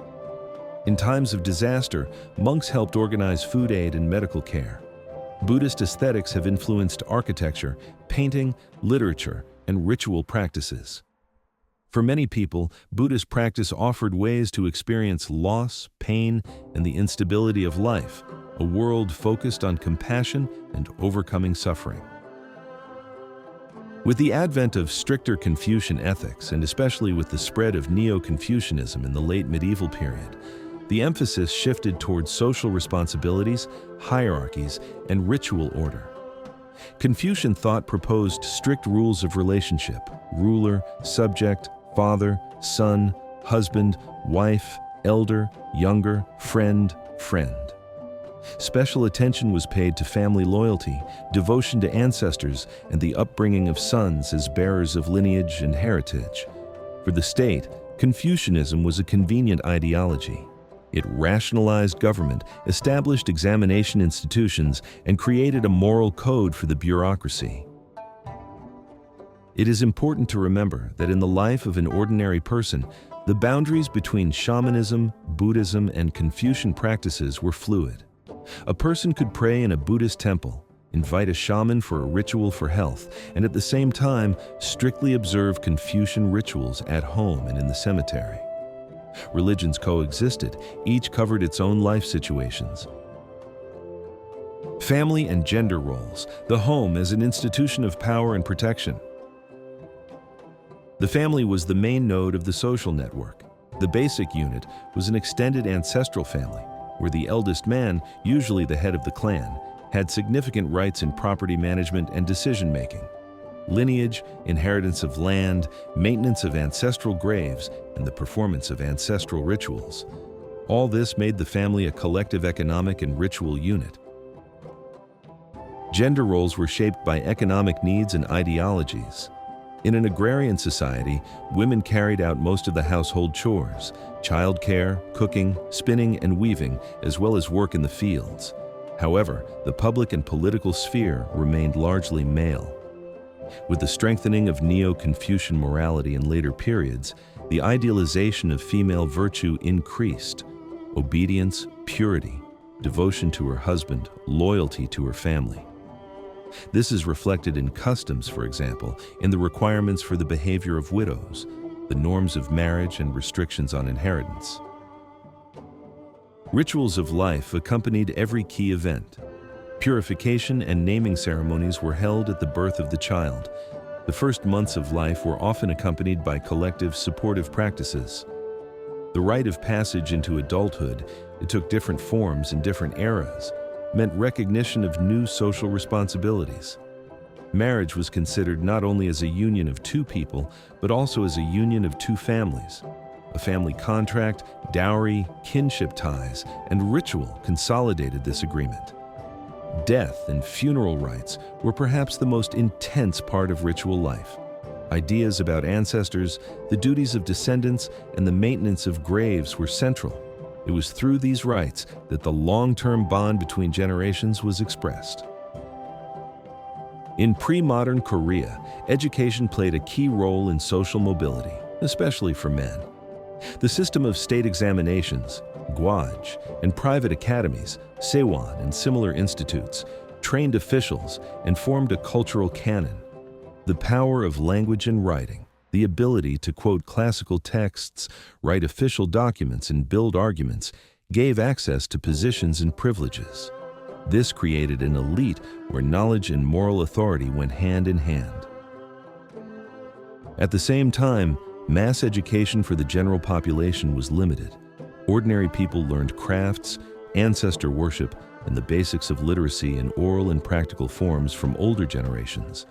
In times of disaster, monks helped organize food aid and medical care. Buddhist aesthetics have influenced architecture, painting, literature, and ritual practices. For many people, Buddhist practice offered ways to experience loss, pain, and the instability of life, a world focused on compassion and overcoming suffering. With the advent of stricter Confucian ethics, and especially with the spread of Neo-Confucianism in the late medieval period, the emphasis shifted towards social responsibilities, hierarchies, and ritual order. Confucian thought proposed strict rules of relationship: ruler, subject, father, son, husband, wife, elder, younger, friend. Special attention was paid to family loyalty, devotion to ancestors, and the upbringing of sons as bearers of lineage and heritage. For the state, Confucianism was a convenient ideology. It rationalized government, established examination institutions, and created a moral code for the bureaucracy. It is important to remember that in the life of an ordinary person, the boundaries between shamanism, Buddhism, and Confucian practices were fluid. A person could pray in a Buddhist temple, invite a shaman for a ritual for health, and at the same time strictly observe Confucian rituals at home and in the cemetery. Religions coexisted, each covered its own life situations. Family and gender roles, the home as an institution of power and protection. The family was the main node of the social network. The basic unit was an extended ancestral family, where the eldest man, usually the head of the clan, had significant rights in property management and decision-making. Lineage, inheritance of land, maintenance of ancestral graves, and the performance of ancestral rituals. All this made the family a collective economic and ritual unit. Gender roles were shaped by economic needs and ideologies. In an agrarian society, women carried out most of the household chores, childcare, cooking, spinning, and weaving, as well as work in the fields. However, the public and political sphere remained largely male. With the strengthening of Neo-Confucian morality in later periods, the idealization of female virtue increased: obedience, purity, devotion to her husband, loyalty to her family. This is reflected in customs, for example, in the requirements for the behavior of widows, the norms of marriage, and restrictions on inheritance. Rituals of life accompanied every key event. Purification and naming ceremonies were held at the birth of the child. The first months of life were often accompanied by collective supportive practices. The rite of passage into adulthood, it took different forms in different eras, meant recognition of new social responsibilities. Marriage was considered not only as a union of two people, but also as a union of two families. A family contract, dowry, kinship ties, and ritual consolidated this agreement. Death and funeral rites were perhaps the most intense part of ritual life. Ideas about ancestors, the duties of descendants, and the maintenance of graves were central. It was through these rites that the long-term bond between generations was expressed. In pre-modern Korea, education played a key role in social mobility, especially for men. The system of state examinations, gwaj, and private academies, sewon, and similar institutes, trained officials and formed a cultural canon. The power of language and writing, the ability to quote classical texts, write official documents, and build arguments, gave access to positions and privileges. This created an elite where knowledge and moral authority went hand in hand. At the same time, mass education for the general population was limited. Ordinary people learned crafts, ancestor worship, and the basics of literacy in oral and practical forms from older generations.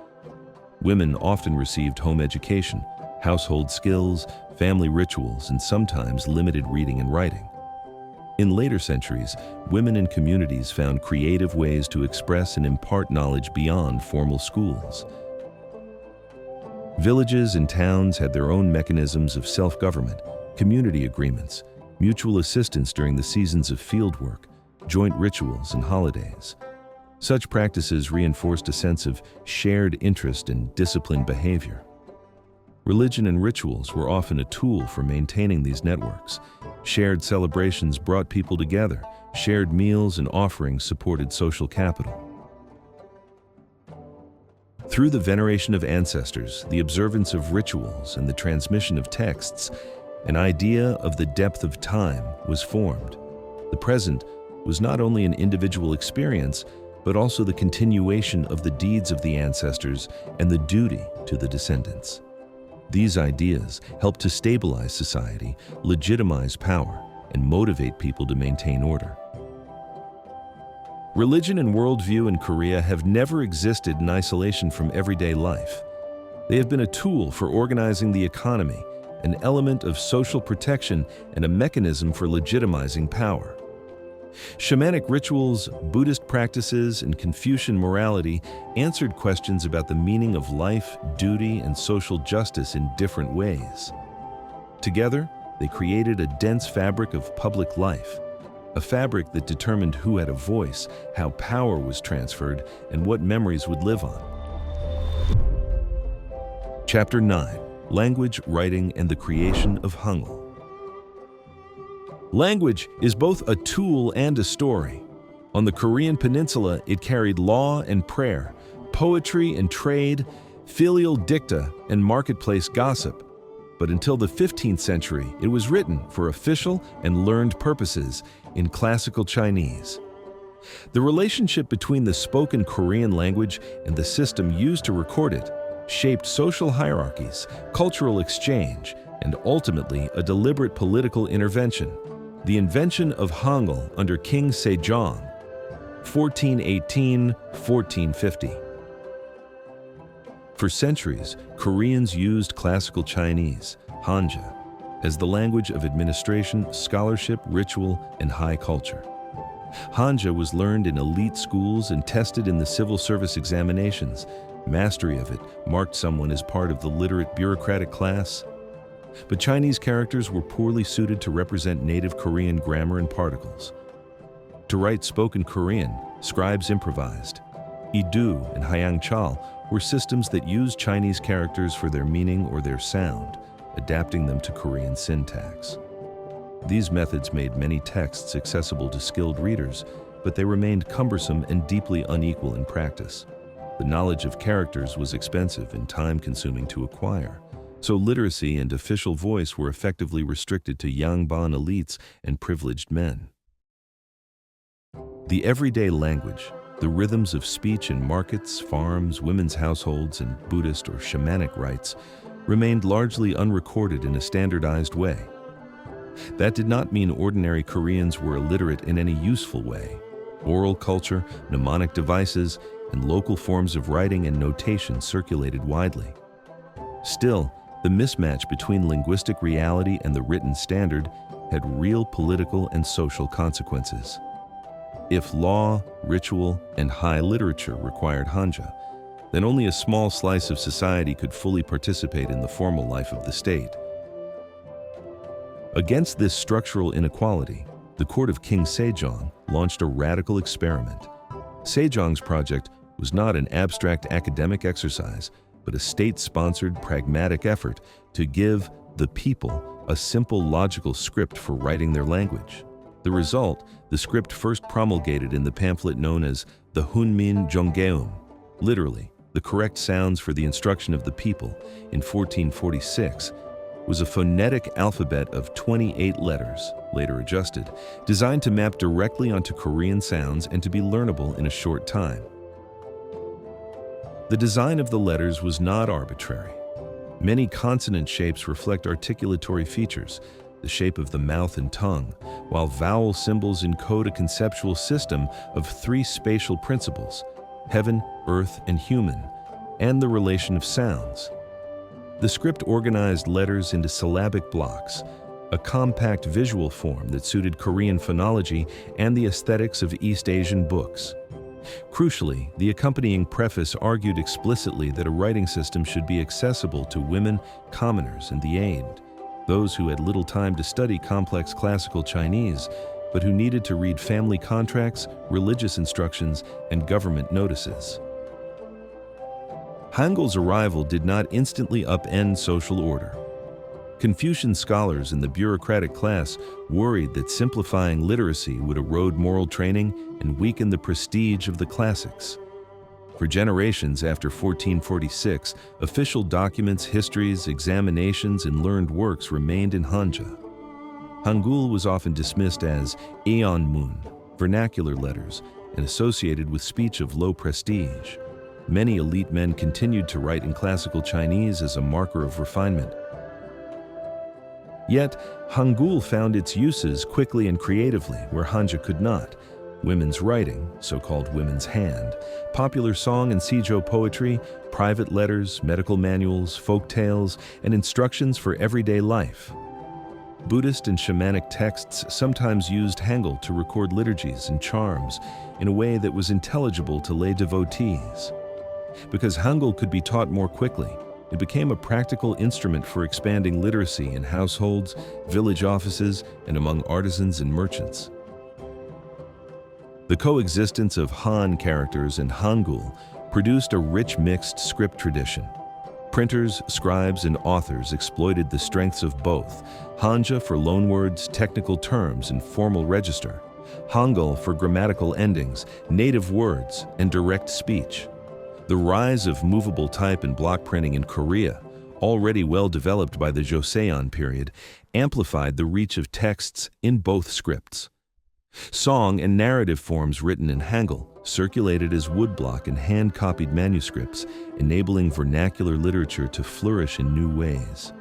Women often received home education, household skills, family rituals, and sometimes limited reading and writing. In later centuries, women in communities found creative ways to express and impart knowledge beyond formal schools. Villages and towns had their own mechanisms of self-government, community agreements, mutual assistance during the seasons of fieldwork, joint rituals, and holidays. Such practices reinforced a sense of shared interest and disciplined behavior. Religion and rituals were often a tool for maintaining these networks. Shared celebrations brought people together. Shared meals and offerings supported social capital. Through the veneration of ancestors, the observance of rituals, and the transmission of texts, an idea of the depth of time was formed. The present was not only an individual experience, but also the continuation of the deeds of the ancestors and the duty to the descendants. These ideas help to stabilize society, legitimize power, and motivate people to maintain order. Religion and worldview in Korea have never existed in isolation from everyday life. They have been a tool for organizing the economy, an element of social protection, and a mechanism for legitimizing power. Shamanic rituals, Buddhist practices, and Confucian morality answered questions about the meaning of life, duty, and social justice in different ways. Together, they created a dense fabric of public life, a fabric that determined who had a voice, how power was transferred, and what memories would live on. Chapter 9: Language, Writing, and the Creation of Hangul. Language is both a tool and a story. On the Korean peninsula, it carried law and prayer, poetry and trade, filial dicta, and marketplace gossip. But until the 15th century, it was written for official and learned purposes in classical Chinese. The relationship between the spoken Korean language and the system used to record it shaped social hierarchies, cultural exchange, and ultimately a deliberate political intervention. The invention of Hangul under King Sejong, 1418–1450. For centuries, Koreans used classical Chinese, Hanja, as the language of administration, scholarship, ritual, and high culture. Hanja was learned in elite schools and tested in the civil service examinations. Mastery of it marked someone as part of the literate bureaucratic class. But Chinese characters were poorly suited to represent native Korean grammar and particles. To write spoken Korean, scribes improvised. Idu and Hyangchal were systems that used Chinese characters for their meaning or their sound, adapting them to Korean syntax. These methods made many texts accessible to skilled readers, but they remained cumbersome and deeply unequal in practice. The knowledge of characters was expensive and time-consuming to acquire, so literacy and official voice were effectively restricted to Yangban elites and privileged men. The everyday language, the rhythms of speech in markets, farms, women's households, and Buddhist or shamanic rites remained largely unrecorded in a standardized way. That did not mean ordinary Koreans were illiterate in any useful way. Oral culture, mnemonic devices, and local forms of writing and notation circulated widely. Still, the mismatch between linguistic reality and the written standard had real political and social consequences. If law, ritual, and high literature required Hanja, then only a small slice of society could fully participate in the formal life of the state. Against this structural inequality, the court of King Sejong launched a radical experiment. Sejong's project was not an abstract academic exercise, but a state-sponsored, pragmatic effort to give the people a simple logical script for writing their language. The result, the script first promulgated in the pamphlet known as the Hunmin Jeongeum, literally, the correct sounds for the instruction of the people, in 1446, was a phonetic alphabet of 28 letters, later adjusted, designed to map directly onto Korean sounds and to be learnable in a short time. The design of the letters was not arbitrary. Many consonant shapes reflect articulatory features, the shape of the mouth and tongue, while vowel symbols encode a conceptual system of three spatial principles: heaven, earth, and human, and the relation of sounds. The script organized letters into syllabic blocks, a compact visual form that suited Korean phonology and the aesthetics of East Asian books. Crucially, the accompanying preface argued explicitly that a writing system should be accessible to women, commoners, and the aged, those who had little time to study complex classical Chinese, but who needed to read family contracts, religious instructions, and government notices. Hangul's arrival did not instantly upend social order. Confucian scholars and the bureaucratic class worried that simplifying literacy would erode moral training and weaken the prestige of the classics. For generations after 1446, official documents, histories, examinations, and learned works remained in Hanja. Hangul was often dismissed as Eonmun, vernacular letters, and associated with speech of low prestige. Many elite men continued to write in classical Chinese as a marker of refinement. Yet, Hangul found its uses quickly and creatively where Hanja could not. Women's writing, so-called women's hand, popular song and seijo poetry, private letters, medical manuals, folk tales, and instructions for everyday life. Buddhist and shamanic texts sometimes used Hangul to record liturgies and charms in a way that was intelligible to lay devotees. Because Hangul could be taught more quickly, it became a practical instrument for expanding literacy in households, village offices, and among artisans and merchants. The coexistence of Han characters and Hangul produced a rich mixed script tradition. Printers, scribes, and authors exploited the strengths of both: Hanja for loanwords, technical terms, and formal register; Hangul for grammatical endings, native words, and direct speech. The rise of movable type and block printing in Korea, already well developed by the Joseon period, amplified the reach of texts in both scripts. Song and narrative forms written in Hangul circulated as woodblock and hand-copied manuscripts, enabling vernacular literature to flourish in new ways.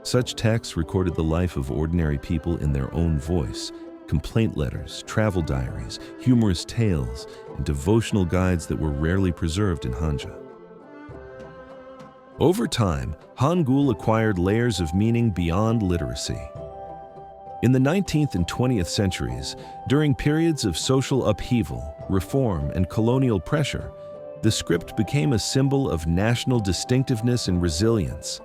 Such texts recorded the life of ordinary people in their own voice: complaint letters, travel diaries, humorous tales, and devotional guides that were rarely preserved in Hanja. Over time, Hangul acquired layers of meaning beyond literacy. In the 19th and 20th centuries, during periods of social upheaval, reform, and colonial pressure, the script became a symbol of national distinctiveness and resilience.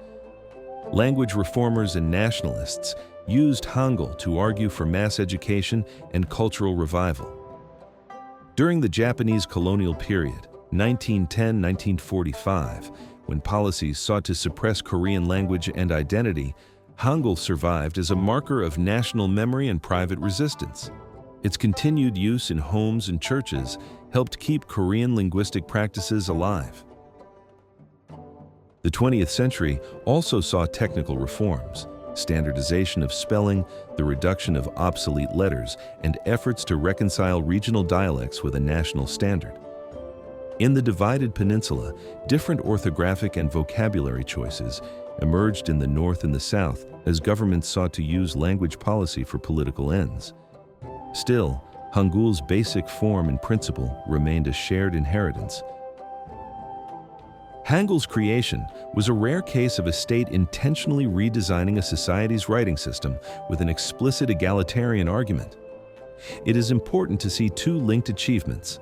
Language reformers and nationalists used Hangul to argue for mass education and cultural revival. During the Japanese colonial period, 1910–1945, when policies sought to suppress Korean language and identity, Hangul survived as a marker of national memory and private resistance. Its continued use in homes and churches helped keep Korean linguistic practices alive. The 20th century also saw technical reforms, standardization of spelling, the reduction of obsolete letters, and efforts to reconcile regional dialects with a national standard. In the divided peninsula, different orthographic and vocabulary choices emerged in the North and the South as governments sought to use language policy for political ends. Still, Hangul's basic form and principle remained a shared inheritance. Hangul's creation was a rare case of a state intentionally redesigning a society's writing system with an explicit egalitarian argument. It is important to see two linked achievements: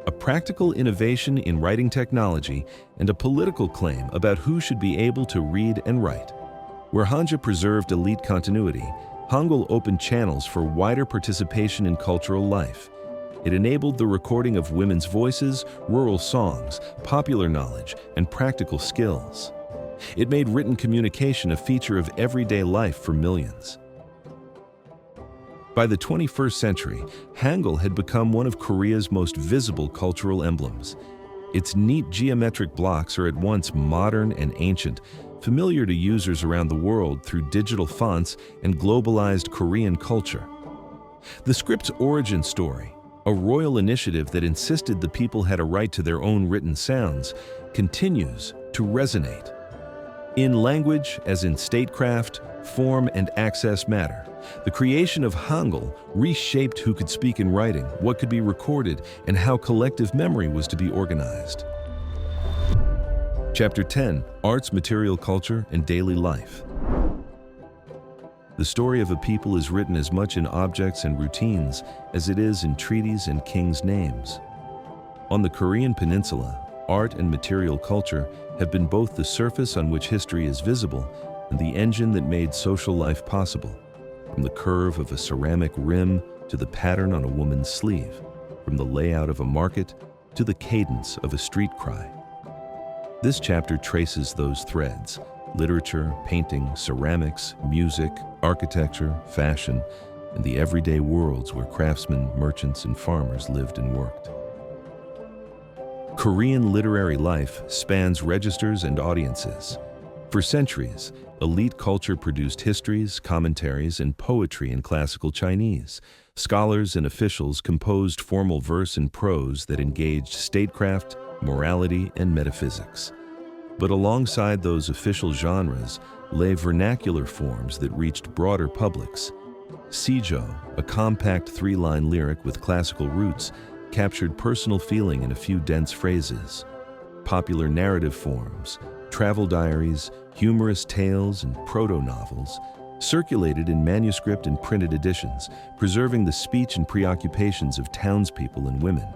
a practical innovation in writing technology and a political claim about who should be able to read and write. Where Hanja preserved elite continuity, Hangul opened channels for wider participation in cultural life. It enabled the recording of women's voices, rural songs, popular knowledge, and practical skills. It made written communication a feature of everyday life for millions. By the 21st century, Hangul had become one of Korea's most visible cultural emblems. Its neat geometric blocks are at once modern and ancient, familiar to users around the world through digital fonts and globalized Korean culture. The script's origin story, a royal initiative that insisted the people had a right to their own written sounds, continues to resonate. In language, as in statecraft, form and access matter. The creation of Hangul reshaped who could speak in writing, what could be recorded, and how collective memory was to be organized. Chapter 10: Arts, Material Culture, and Daily Life. The story of a people is written as much in objects and routines as it is in treaties and kings' names. On the Korean peninsula, art and material culture have been both the surface on which history is visible and the engine that made social life possible. From the curve of a ceramic rim to the pattern on a woman's sleeve, from the layout of a market to the cadence of a street cry. This chapter traces those threads: literature, painting, ceramics, music, architecture, fashion, and the everyday worlds where craftsmen, merchants, and farmers lived and worked. Korean literary life spans registers and audiences. For centuries, elite culture produced histories, commentaries, and poetry in classical Chinese. Scholars and officials composed formal verse and prose that engaged statecraft, morality, and metaphysics. But alongside those official genres lay vernacular forms that reached broader publics. Sijo, a compact three-line lyric with classical roots, captured personal feeling in a few dense phrases. Popular narrative forms, travel diaries, humorous tales, and proto-novels circulated in manuscript and printed editions, preserving the speech and preoccupations of townspeople and women.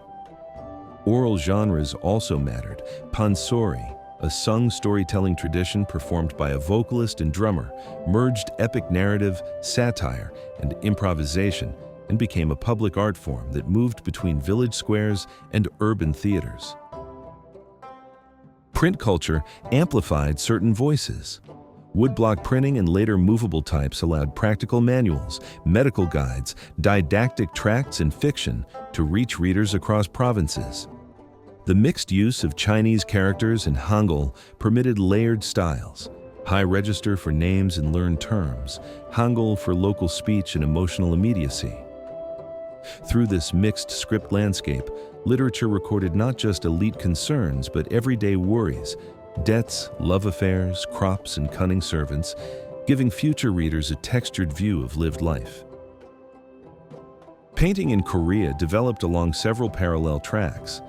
Oral genres also mattered. Pansori, a sung storytelling tradition performed by a vocalist and drummer, merged epic narrative, satire, and improvisation and became a public art form that moved between village squares and urban theaters. Print culture amplified certain voices. Woodblock printing and later movable types allowed practical manuals, medical guides, didactic tracts, and fiction to reach readers across provinces. The mixed use of Chinese characters and Hangul permitted layered styles: high register for names and learned terms, Hangul for local speech and emotional immediacy. Through this mixed script landscape, literature recorded not just elite concerns but everyday worries, debts, love affairs, crops, and cunning servants, giving future readers a textured view of lived life. Painting in Korea developed along several parallel tracks.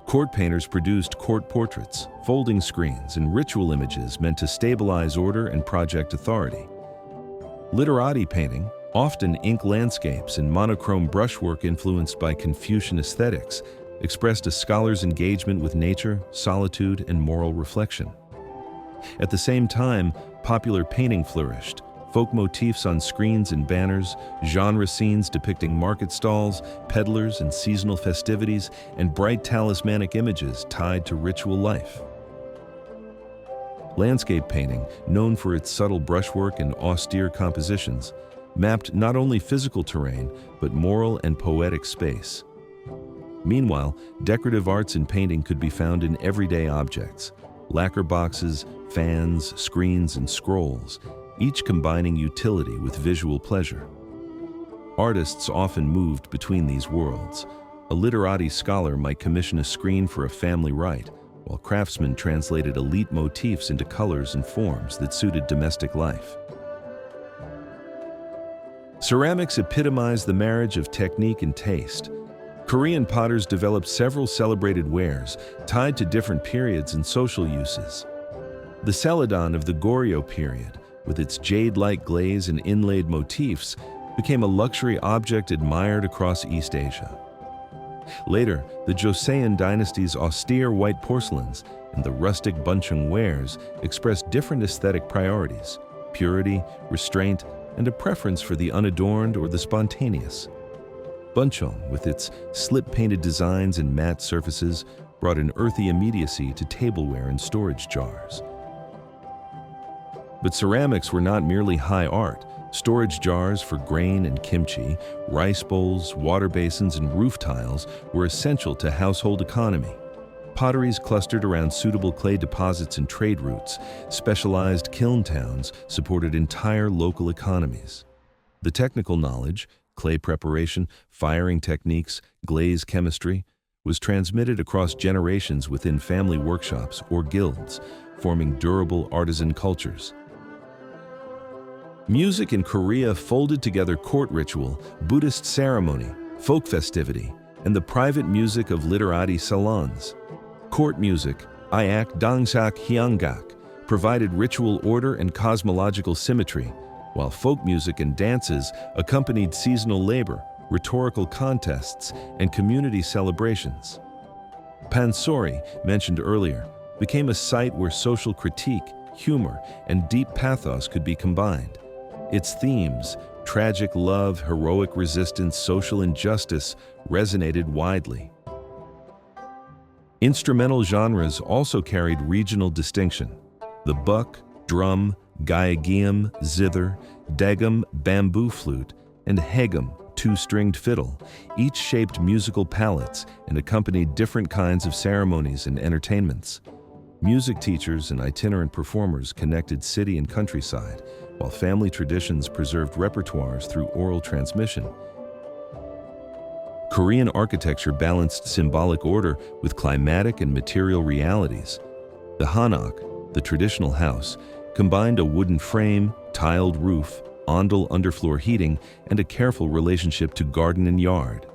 Court painters produced court portraits, folding screens, and ritual images meant to stabilize order and project authority. Literati painting, Often ink landscapes and monochrome brushwork influenced by Confucian aesthetics expressed a scholar's engagement with nature, solitude, and moral reflection. At the same time, popular painting flourished. Folk motifs on screens and banners, genre scenes depicting market stalls, peddlers and seasonal festivities, and bright talismanic images tied to ritual life. Landscape painting, known for its subtle brushwork and austere compositions, mapped not only physical terrain, but moral and poetic space. Meanwhile, decorative arts in painting could be found in everyday objects: lacquer boxes, fans, screens, and scrolls, each combining utility with visual pleasure. Artists often moved between these worlds. A literati scholar might commission a screen for a family rite, while craftsmen translated elite motifs into colors and forms that suited domestic life. Ceramics epitomize the marriage of technique and taste. Korean potters developed several celebrated wares tied to different periods and social uses. The celadon of the Goryeo period, with its jade-like glaze and inlaid motifs, became a luxury object admired across East Asia. Later, the Joseon Dynasty's austere white porcelains and the rustic buncheong wares expressed different aesthetic priorities: purity, restraint, and a preference for the unadorned or the spontaneous. Buncheong, with its slip-painted designs and matte surfaces, brought an earthy immediacy to tableware and storage jars. But ceramics were not merely high art. Storage jars for grain and kimchi, rice bowls, water basins, and roof tiles were essential to household economy. Potteries clustered around suitable clay deposits and trade routes. Specialized kiln towns supported entire local economies. The technical knowledge, clay preparation, firing techniques, glaze chemistry, was transmitted across generations within family workshops or guilds, forming durable artisan cultures. Music in Korea folded together court ritual, Buddhist ceremony, folk festivity, and the private music of literati salons. Court music, Ayak Dangsak Hyangak, provided ritual order and cosmological symmetry, while folk music and dances accompanied seasonal labor, rhetorical contests, and community celebrations. Pansori, mentioned earlier, became a site where social critique, humor, and deep pathos could be combined. Its themes, tragic love, heroic resistance, social injustice, resonated widely. Instrumental genres also carried regional distinction. The buck, drum, gyeogeum, zither, daegum, bamboo flute, and haegum, two-stringed fiddle, each shaped musical palettes and accompanied different kinds of ceremonies and entertainments. Music teachers and itinerant performers connected city and countryside, while family traditions preserved repertoires through oral transmission. Korean architecture balanced symbolic order with climatic and material realities. The hanok, the traditional house, combined a wooden frame, tiled roof, ondol underfloor heating, and a careful relationship to garden and yard.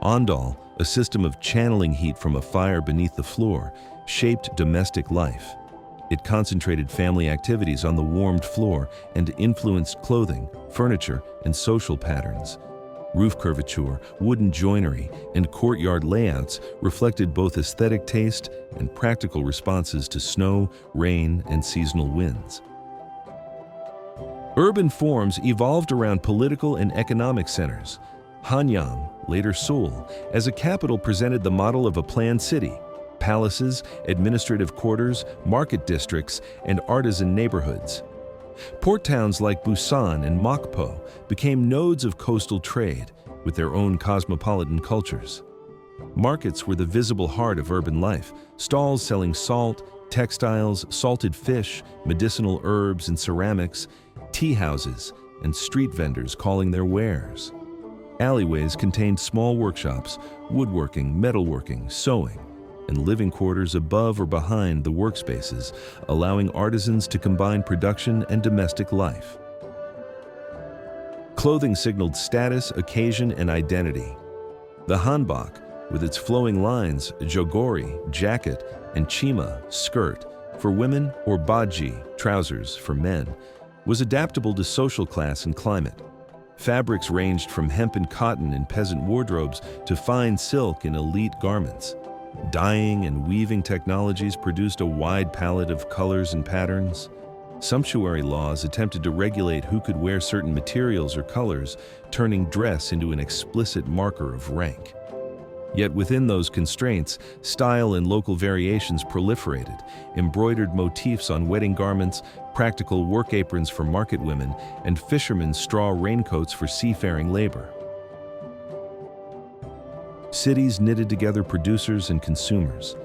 Ondol, a system of channeling heat from a fire beneath the floor, shaped domestic life. It concentrated family activities on the warmed floor and influenced clothing, furniture, and social patterns. Roof curvature, wooden joinery, and courtyard layouts reflected both aesthetic taste and practical responses to snow, rain, and seasonal winds. Urban forms evolved around political and economic centers. Hanyang, later Seoul, as a capital presented the model of a planned city: palaces, administrative quarters, market districts, and artisan neighborhoods. Port towns like Busan and Mokpo became nodes of coastal trade, with their own cosmopolitan cultures. Markets were the visible heart of urban life, stalls selling salt, textiles, salted fish, medicinal herbs and ceramics, tea houses, and street vendors calling their wares. Alleyways contained small workshops, woodworking, metalworking, sewing, and living quarters above or behind the workspaces, allowing artisans to combine production and domestic life. Clothing signaled status, occasion, and identity. The hanbok, with its flowing lines, jogori, jacket, and chima, skirt, for women, or baji, trousers, for men, was adaptable to social class and climate. Fabrics ranged from hemp and cotton in peasant wardrobes to fine silk in elite garments. Dyeing and weaving technologies produced a wide palette of colors and patterns. Sumptuary laws attempted to regulate who could wear certain materials or colors, turning dress into an explicit marker of rank. Yet within those constraints, style and local variations proliferated: embroidered motifs on wedding garments, practical work aprons for market women, and fishermen's straw raincoats for seafaring labor. Cities knitted together producers and consumers.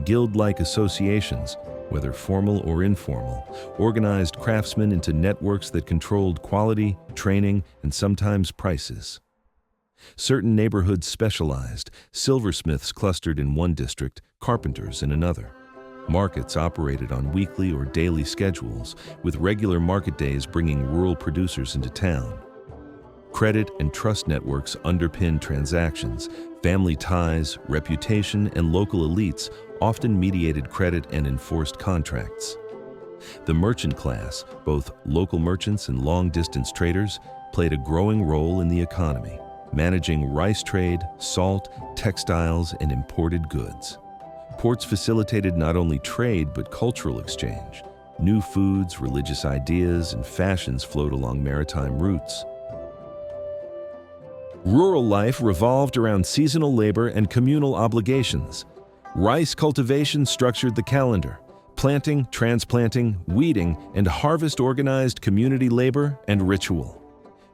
Guild-like associations, whether formal or informal, organized craftsmen into networks that controlled quality, training, and sometimes prices. Certain neighborhoods specialized: silversmiths clustered in one district, carpenters in another. Markets operated on weekly or daily schedules, with regular market days bringing rural producers into town. Credit and trust networks underpinned transactions. Family ties, reputation, and local elites often mediated credit and enforced contracts. The merchant class, both local merchants and long-distance traders, played a growing role in the economy, managing rice trade, salt, textiles, and imported goods. Ports facilitated not only trade but cultural exchange. New foods, religious ideas, and fashions flowed along maritime routes. Rural life revolved around seasonal labor and communal obligations. Rice cultivation structured the calendar. Planting, transplanting, weeding, and harvest organized community labor and ritual.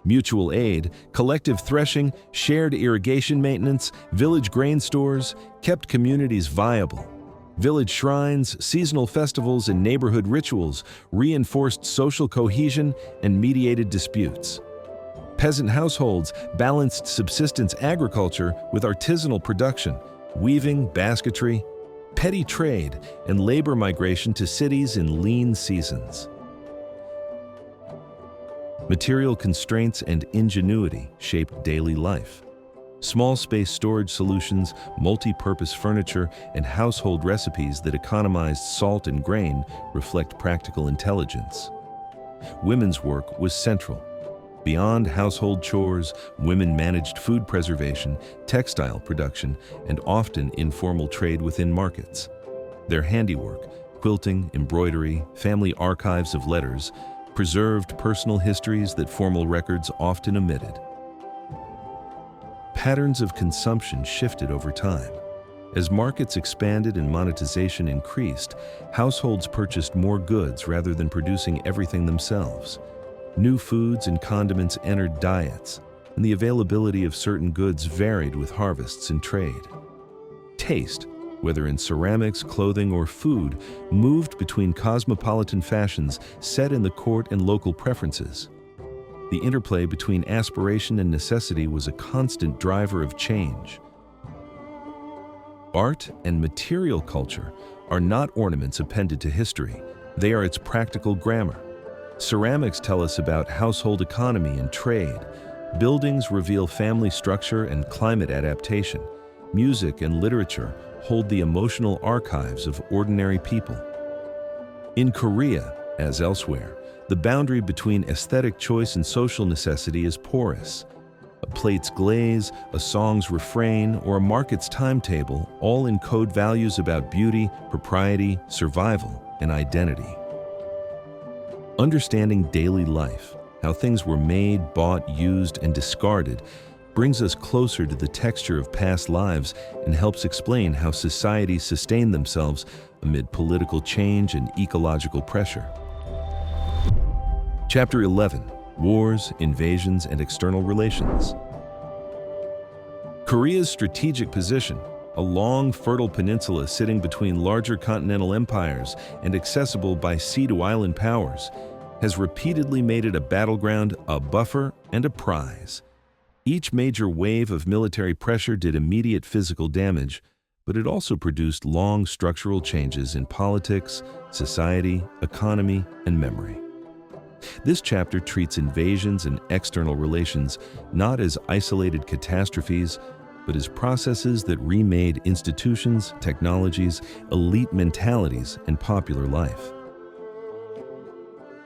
Mutual aid, collective threshing, shared irrigation maintenance, village grain stores kept communities viable. Village shrines, seasonal festivals, and neighborhood rituals reinforced social cohesion and mediated disputes. Peasant households balanced subsistence agriculture with artisanal production, weaving, basketry, petty trade, and labor migration to cities in lean seasons. Material constraints and ingenuity shaped daily life. Small space storage solutions, multi-purpose furniture, and household recipes that economized salt and grain reflect practical intelligence. Women's work was central. Beyond household chores, women managed food preservation, textile production, and often informal trade within markets. Their handiwork, quilting, embroidery, family archives of letters, preserved personal histories that formal records often omitted. Patterns of consumption shifted over time. As markets expanded and monetization increased, households purchased more goods rather than producing everything themselves. New foods and condiments entered diets, and the availability of certain goods varied with harvests and trade. Taste, whether in ceramics, clothing, or food, moved between cosmopolitan fashions set in the court and local preferences. The interplay between aspiration and necessity was a constant driver of change. Art and material culture are not ornaments appended to history. They are its practical grammar. Ceramics tell us about household economy and trade. Buildings reveal family structure and climate adaptation. Music and literature hold the emotional archives of ordinary people. In Korea, as elsewhere, the boundary between aesthetic choice and social necessity is porous. A plate's glaze, a song's refrain, or a market's timetable all encode values about beauty, propriety, survival, and identity. Understanding daily life, how things were made, bought, used, and discarded, brings us closer to the texture of past lives and helps explain how societies sustain themselves amid political change and ecological pressure. Chapter 11: Wars, Invasions, and External Relations. Korea's strategic position, a long, fertile peninsula sitting between larger continental empires and accessible by sea to island powers, has repeatedly made it a battleground, a buffer, and a prize. Each major wave of military pressure did immediate physical damage, but it also produced long structural changes in politics, society, economy, and memory. This chapter treats invasions and external relations not as isolated catastrophes, but as processes that remade institutions, technologies, elite mentalities, and popular life.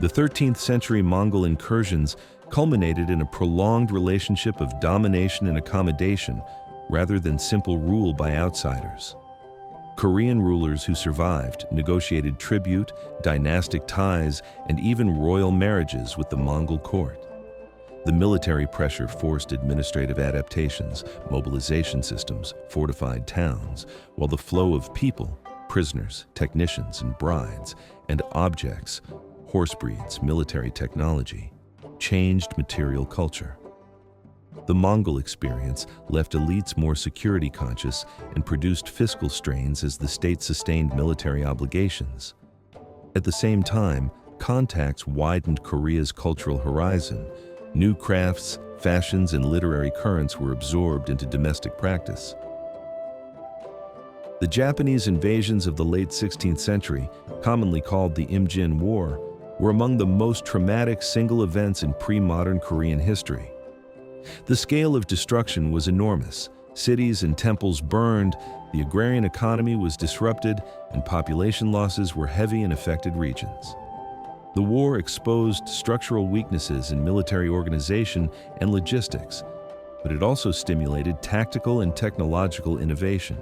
The 13th century Mongol incursions culminated in a prolonged relationship of domination and accommodation rather than simple rule by outsiders. Korean rulers who survived negotiated tribute, dynastic ties, and even royal marriages with the Mongol court. The military pressure forced administrative adaptations, mobilization systems, fortified towns, while the flow of people, prisoners, technicians, and brides, and objects, horse breeds, military technology, changed material culture. The Mongol experience left elites more security conscious and produced fiscal strains as the state sustained military obligations. At the same time, contacts widened Korea's cultural horizon. New crafts, fashions, and literary currents were absorbed into domestic practice. The Japanese invasions of the late 16th century, commonly called the Imjin War, were among the most traumatic single events in pre-modern Korean history. The scale of destruction was enormous. Cities and temples burned, the agrarian economy was disrupted, and population losses were heavy in affected regions. The war exposed structural weaknesses in military organization and logistics, but it also stimulated tactical and technological innovation.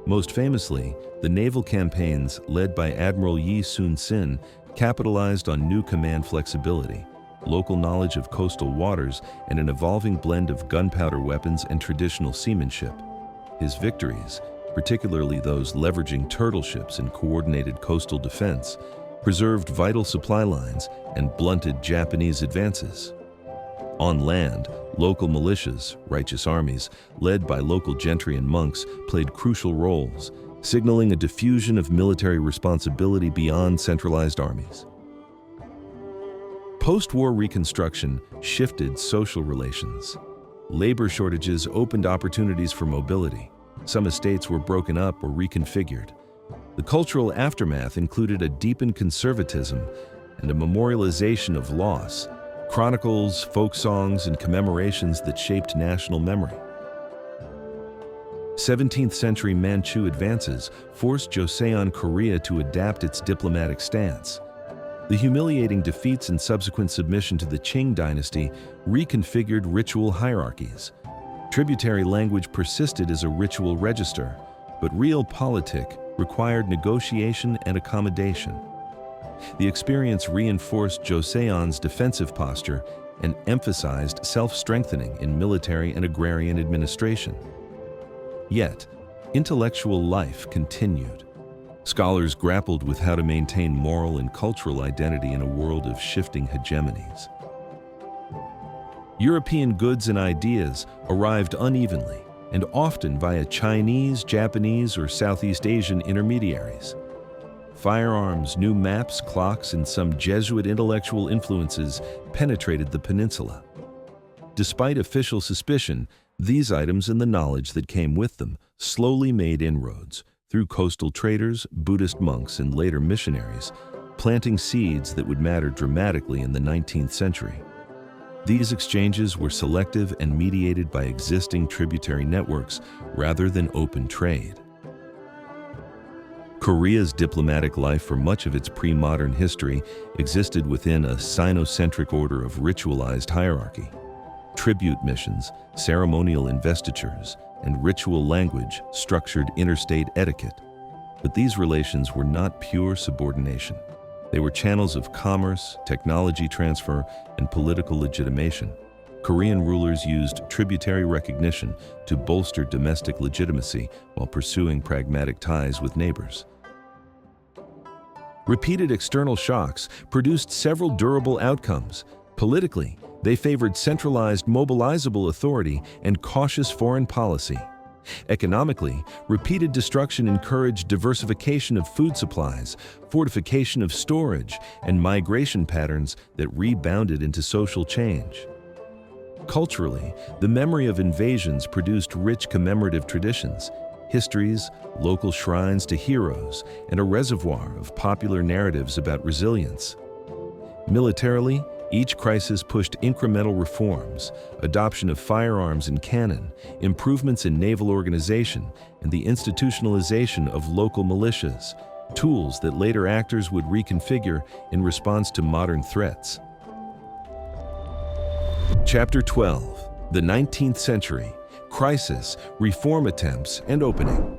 Most famously, the naval campaigns led by Admiral Yi Sun-sin capitalized on new command flexibility, local knowledge of coastal waters, and an evolving blend of gunpowder weapons and traditional seamanship. His victories, particularly those leveraging turtle ships and coordinated coastal defense, preserved vital supply lines and blunted Japanese advances. On land, local militias, righteous armies, led by local gentry and monks, played crucial roles, signaling a diffusion of military responsibility beyond centralized armies. Post-war reconstruction shifted social relations. Labor shortages opened opportunities for mobility. Some estates were broken up or reconfigured. The cultural aftermath included a deepened conservatism and a memorialization of loss, chronicles, folk songs, and commemorations that shaped national memory. 17th century Manchu advances forced Joseon Korea to adapt its diplomatic stance. The humiliating defeats and subsequent submission to the Qing dynasty reconfigured ritual hierarchies. Tributary language persisted as a ritual register, but realpolitik required negotiation and accommodation. The experience reinforced Joseon's defensive posture and emphasized self-strengthening in military and agrarian administration. Yet, intellectual life continued. Scholars grappled with how to maintain moral and cultural identity in a world of shifting hegemonies. European goods and ideas arrived unevenly, and often via Chinese, Japanese, or Southeast Asian intermediaries. Firearms, new maps, clocks, and some Jesuit intellectual influences penetrated the peninsula. Despite official suspicion, these items and the knowledge that came with them slowly made inroads through coastal traders, Buddhist monks, and later missionaries, planting seeds that would matter dramatically in the 19th century. These exchanges were selective and mediated by existing tributary networks rather than open trade. Korea's diplomatic life for much of its pre-modern history existed within a Sinocentric order of ritualized hierarchy. Tribute missions, ceremonial investitures, and ritual language structured interstate etiquette. But these relations were not pure subordination. They were channels of commerce, technology transfer, and political legitimation. Korean rulers used tributary recognition to bolster domestic legitimacy while pursuing pragmatic ties with neighbors. Repeated external shocks produced several durable outcomes. Politically, they favored centralized mobilizable authority and cautious foreign policy. Economically, repeated destruction encouraged diversification of food supplies, fortification of storage, and migration patterns that rebounded into social change. Culturally, the memory of invasions produced rich commemorative traditions, histories, local shrines to heroes, and a reservoir of popular narratives about resilience. Militarily, each crisis pushed incremental reforms, adoption of firearms and cannon, improvements in naval organization, and the institutionalization of local militias, tools that later actors would reconfigure in response to modern threats. Chapter 12. The 19th Century. Crisis, Reform Attempts, and Opening.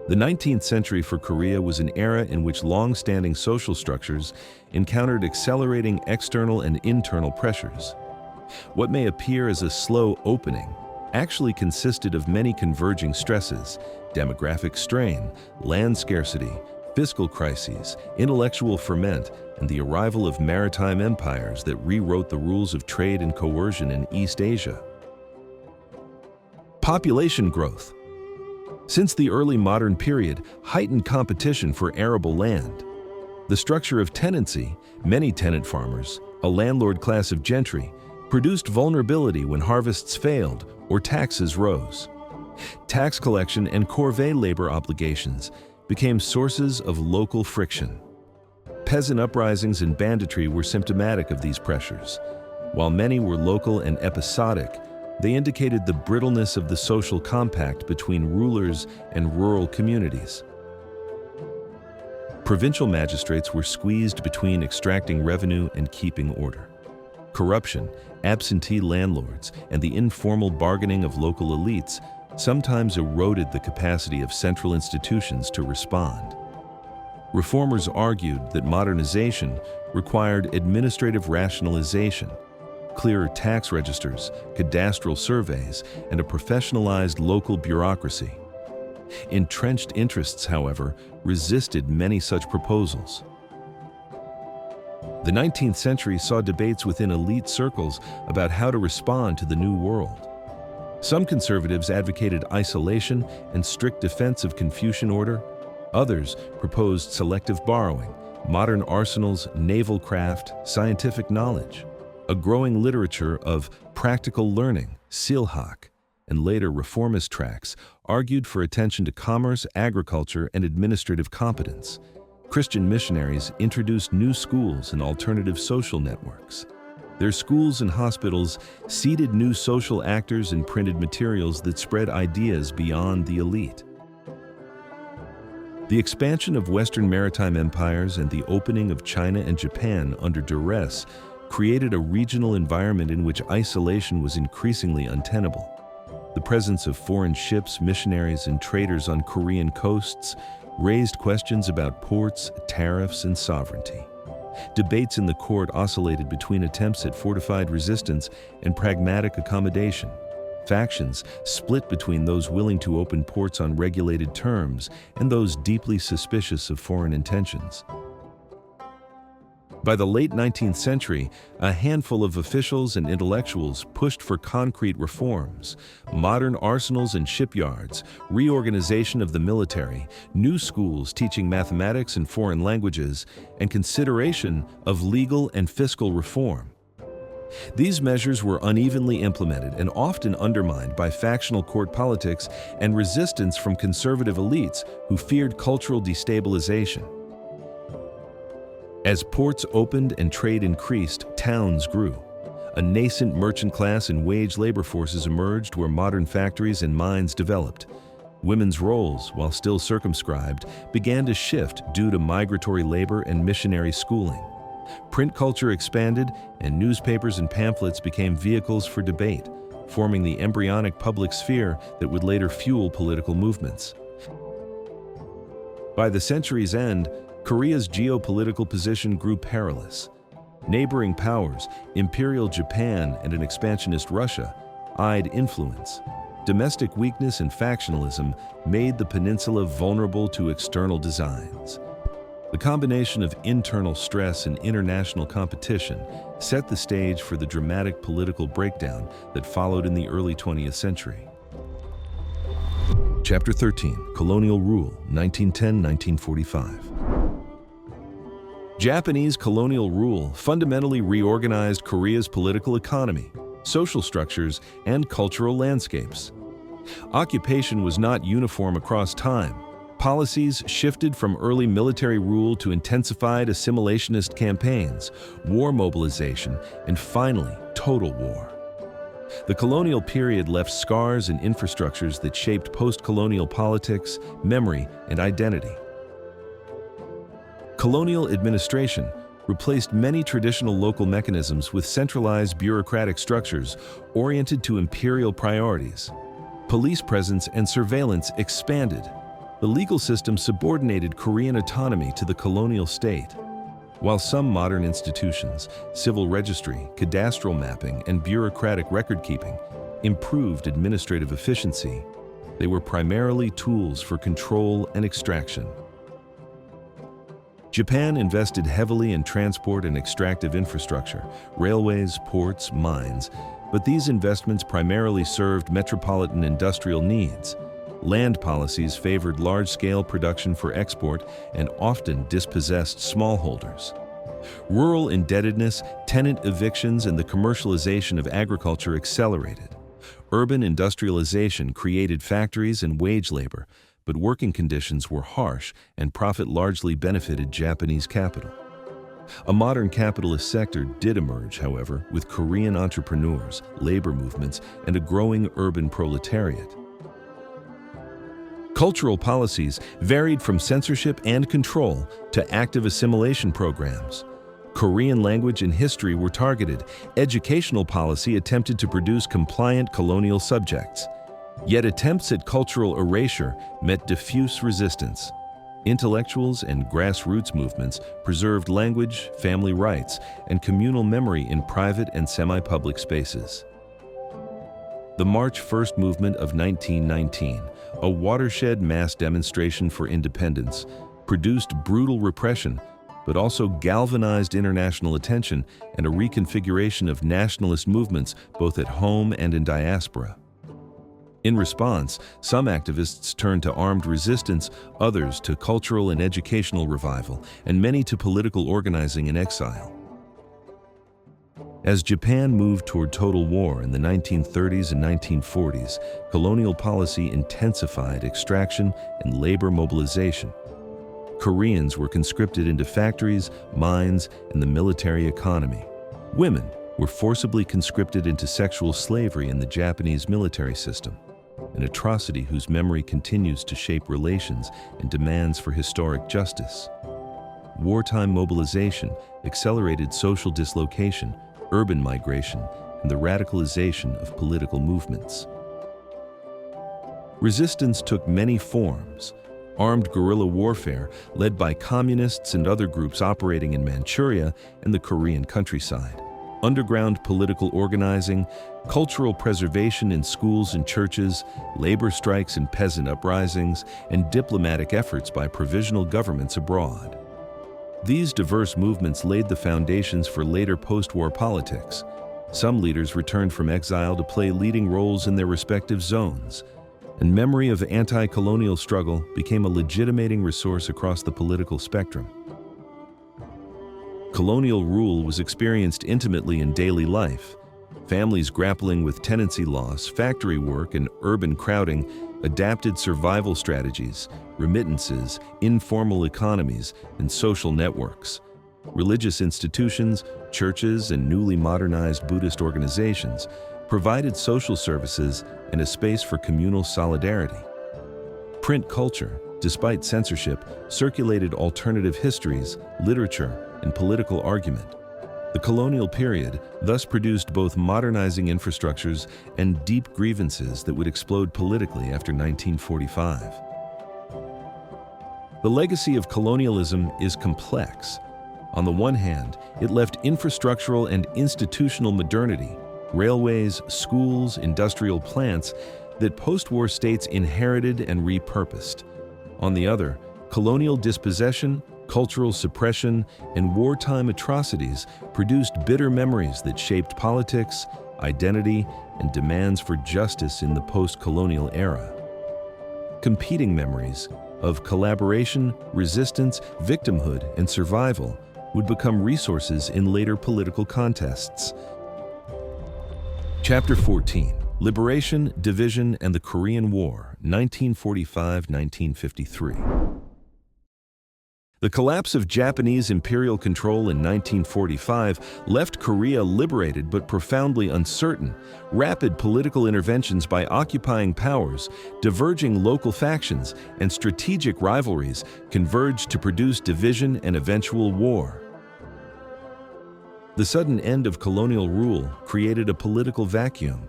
The 19th century for Korea was an era in which long-standing social structures encountered accelerating external and internal pressures. What may appear as a slow opening actually consisted of many converging stresses: demographic strain, land scarcity, fiscal crises, intellectual ferment, and the arrival of maritime empires that rewrote the rules of trade and coercion in East Asia. Population growth. Since the early modern period, heightened competition for arable land. The structure of tenancy, many tenant farmers, a landlord class of gentry, produced vulnerability when harvests failed or taxes rose. Tax collection and corvée labor obligations became sources of local friction. Peasant uprisings and banditry were symptomatic of these pressures. While many were local and episodic, they indicated the brittleness of the social compact between rulers and rural communities. Provincial magistrates were squeezed between extracting revenue and keeping order. Corruption, absentee landlords, and the informal bargaining of local elites sometimes eroded the capacity of central institutions to respond. Reformers argued that modernization required administrative rationalization, clearer tax registers, cadastral surveys, and a professionalized local bureaucracy. Entrenched interests, however, resisted many such proposals. The 19th century saw debates within elite circles about how to respond to the new world. Some conservatives advocated isolation and strict defense of Confucian order. Others proposed selective borrowing, modern arsenals, naval craft, scientific knowledge. A growing literature of practical learning, Silla, and later reformist tracts argued for attention to commerce, agriculture, and administrative competence. Christian missionaries introduced new schools and alternative social networks. Their schools and hospitals seeded new social actors and printed materials that spread ideas beyond the elite. The expansion of Western maritime empires and the opening of China and Japan under duress created a regional environment in which isolation was increasingly untenable. The presence of foreign ships, missionaries, and traders on Korean coasts raised questions about ports, tariffs, and sovereignty. Debates in the court oscillated between attempts at fortified resistance and pragmatic accommodation. Factions split between those willing to open ports on regulated terms and those deeply suspicious of foreign intentions. By the late 19th century, a handful of officials and intellectuals pushed for concrete reforms: modern arsenals and shipyards, reorganization of the military, new schools teaching mathematics and foreign languages, and consideration of legal and fiscal reform. These measures were unevenly implemented and often undermined by factional court politics and resistance from conservative elites who feared cultural destabilization. As ports opened and trade increased, towns grew. A nascent merchant class and wage labor forces emerged where modern factories and mines developed. Women's roles, while still circumscribed, began to shift due to migratory labor and missionary schooling. Print culture expanded, and newspapers and pamphlets became vehicles for debate, forming the embryonic public sphere that would later fuel political movements. By the century's end, Korea's geopolitical position grew perilous. Neighboring powers, Imperial Japan and an expansionist Russia, eyed influence. Domestic weakness and factionalism made the peninsula vulnerable to external designs. The combination of internal stress and international competition set the stage for the dramatic political breakdown that followed in the early 20th century. Chapter 13, Colonial Rule, 1910-1945. Japanese colonial rule fundamentally reorganized Korea's political economy, social structures, and cultural landscapes. Occupation was not uniform across time. Policies shifted from early military rule to intensified assimilationist campaigns, war mobilization, and finally, total war. The colonial period left scars and infrastructures that shaped post-colonial politics, memory, and identity. Colonial administration replaced many traditional local mechanisms with centralized bureaucratic structures oriented to imperial priorities. Police presence and surveillance expanded. The legal system subordinated Korean autonomy to the colonial state. While some modern institutions, civil registry, cadastral mapping, and bureaucratic record-keeping, improved administrative efficiency, they were primarily tools for control and extraction. Japan invested heavily in transport and extractive infrastructure, railways, ports, mines, but these investments primarily served metropolitan industrial needs. Land policies favored large-scale production for export and often dispossessed smallholders. Rural indebtedness, tenant evictions, and the commercialization of agriculture accelerated. Urban industrialization created factories and wage labor, but working conditions were harsh and profit largely benefited Japanese capital. A modern capitalist sector did emerge, however, with Korean entrepreneurs, labor movements, and a growing urban proletariat. Cultural policies varied from censorship and control to active assimilation programs. Korean language and history were targeted. Educational policy attempted to produce compliant colonial subjects. Yet attempts at cultural erasure met diffuse resistance. Intellectuals and grassroots movements preserved language, family rights, and communal memory in private and semi-public spaces. The March 1st movement of 1919, a watershed mass demonstration for independence, produced brutal repression, but also galvanized international attention and a reconfiguration of nationalist movements both at home and in diaspora. In response, some activists turned to armed resistance, others to cultural and educational revival, and many to political organizing in exile. As Japan moved toward total war in the 1930s and 1940s, colonial policy intensified extraction and labor mobilization. Koreans were conscripted into factories, mines, and the military economy. Women were forcibly conscripted into sexual slavery in the Japanese military system, an atrocity whose memory continues to shape relations and demands for historic justice. Wartime mobilization accelerated social dislocation, urban migration, and the radicalization of political movements. Resistance took many forms. Armed guerrilla warfare led by communists and other groups operating in Manchuria and the Korean countryside. Underground political organizing, cultural preservation in schools and churches, labor strikes and peasant uprisings, and diplomatic efforts by provisional governments abroad. These diverse movements laid the foundations for later post-war politics. Some leaders returned from exile to play leading roles in their respective zones, and memory of the anti-colonial struggle became a legitimating resource across the political spectrum. Colonial rule was experienced intimately in daily life. Families grappling with tenancy loss, factory work, and urban crowding adapted survival strategies, remittances, informal economies, and social networks. Religious institutions, churches, and newly modernized Buddhist organizations provided social services and a space for communal solidarity. Print culture, despite censorship, circulated alternative histories, literature, and political argument. The colonial period thus produced both modernizing infrastructures and deep grievances that would explode politically after 1945. The legacy of colonialism is complex. On the one hand, it left infrastructural and institutional modernity, railways, schools, industrial plants that post-war states inherited and repurposed. On the other, colonial dispossession, cultural suppression, and wartime atrocities produced bitter memories that shaped politics, identity, and demands for justice in the post-colonial era. Competing memories of collaboration, resistance, victimhood, and survival would become resources in later political contests. Chapter 14: Liberation, Division, and the Korean War, 1945–1953. The collapse of Japanese imperial control in 1945 left Korea liberated but profoundly uncertain. Rapid political interventions by occupying powers, diverging local factions, and strategic rivalries converged to produce division and eventual war. The sudden end of colonial rule created a political vacuum.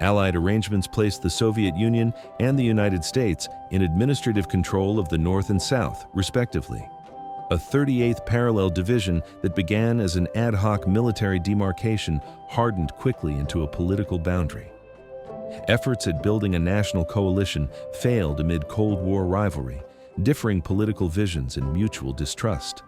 Allied arrangements placed the Soviet Union and the United States in administrative control of the North and South, respectively. A 38th parallel division that began as an ad hoc military demarcation hardened quickly into a political boundary. Efforts at building a national coalition failed amid Cold War rivalry, differing political visions and mutual distrust.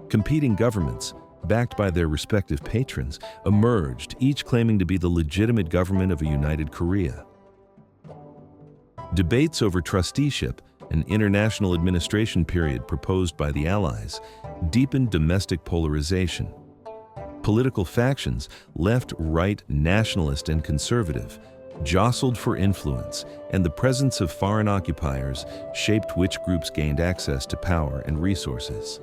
Competing governments, backed by their respective patrons, emerged, each claiming to be the legitimate government of a united Korea. Debates over trusteeship, an international administration period proposed by the Allies, deepened domestic polarization. Political factions, left, right, nationalist, and conservative, jostled for influence, and the presence of foreign occupiers shaped which groups gained access to power and resources.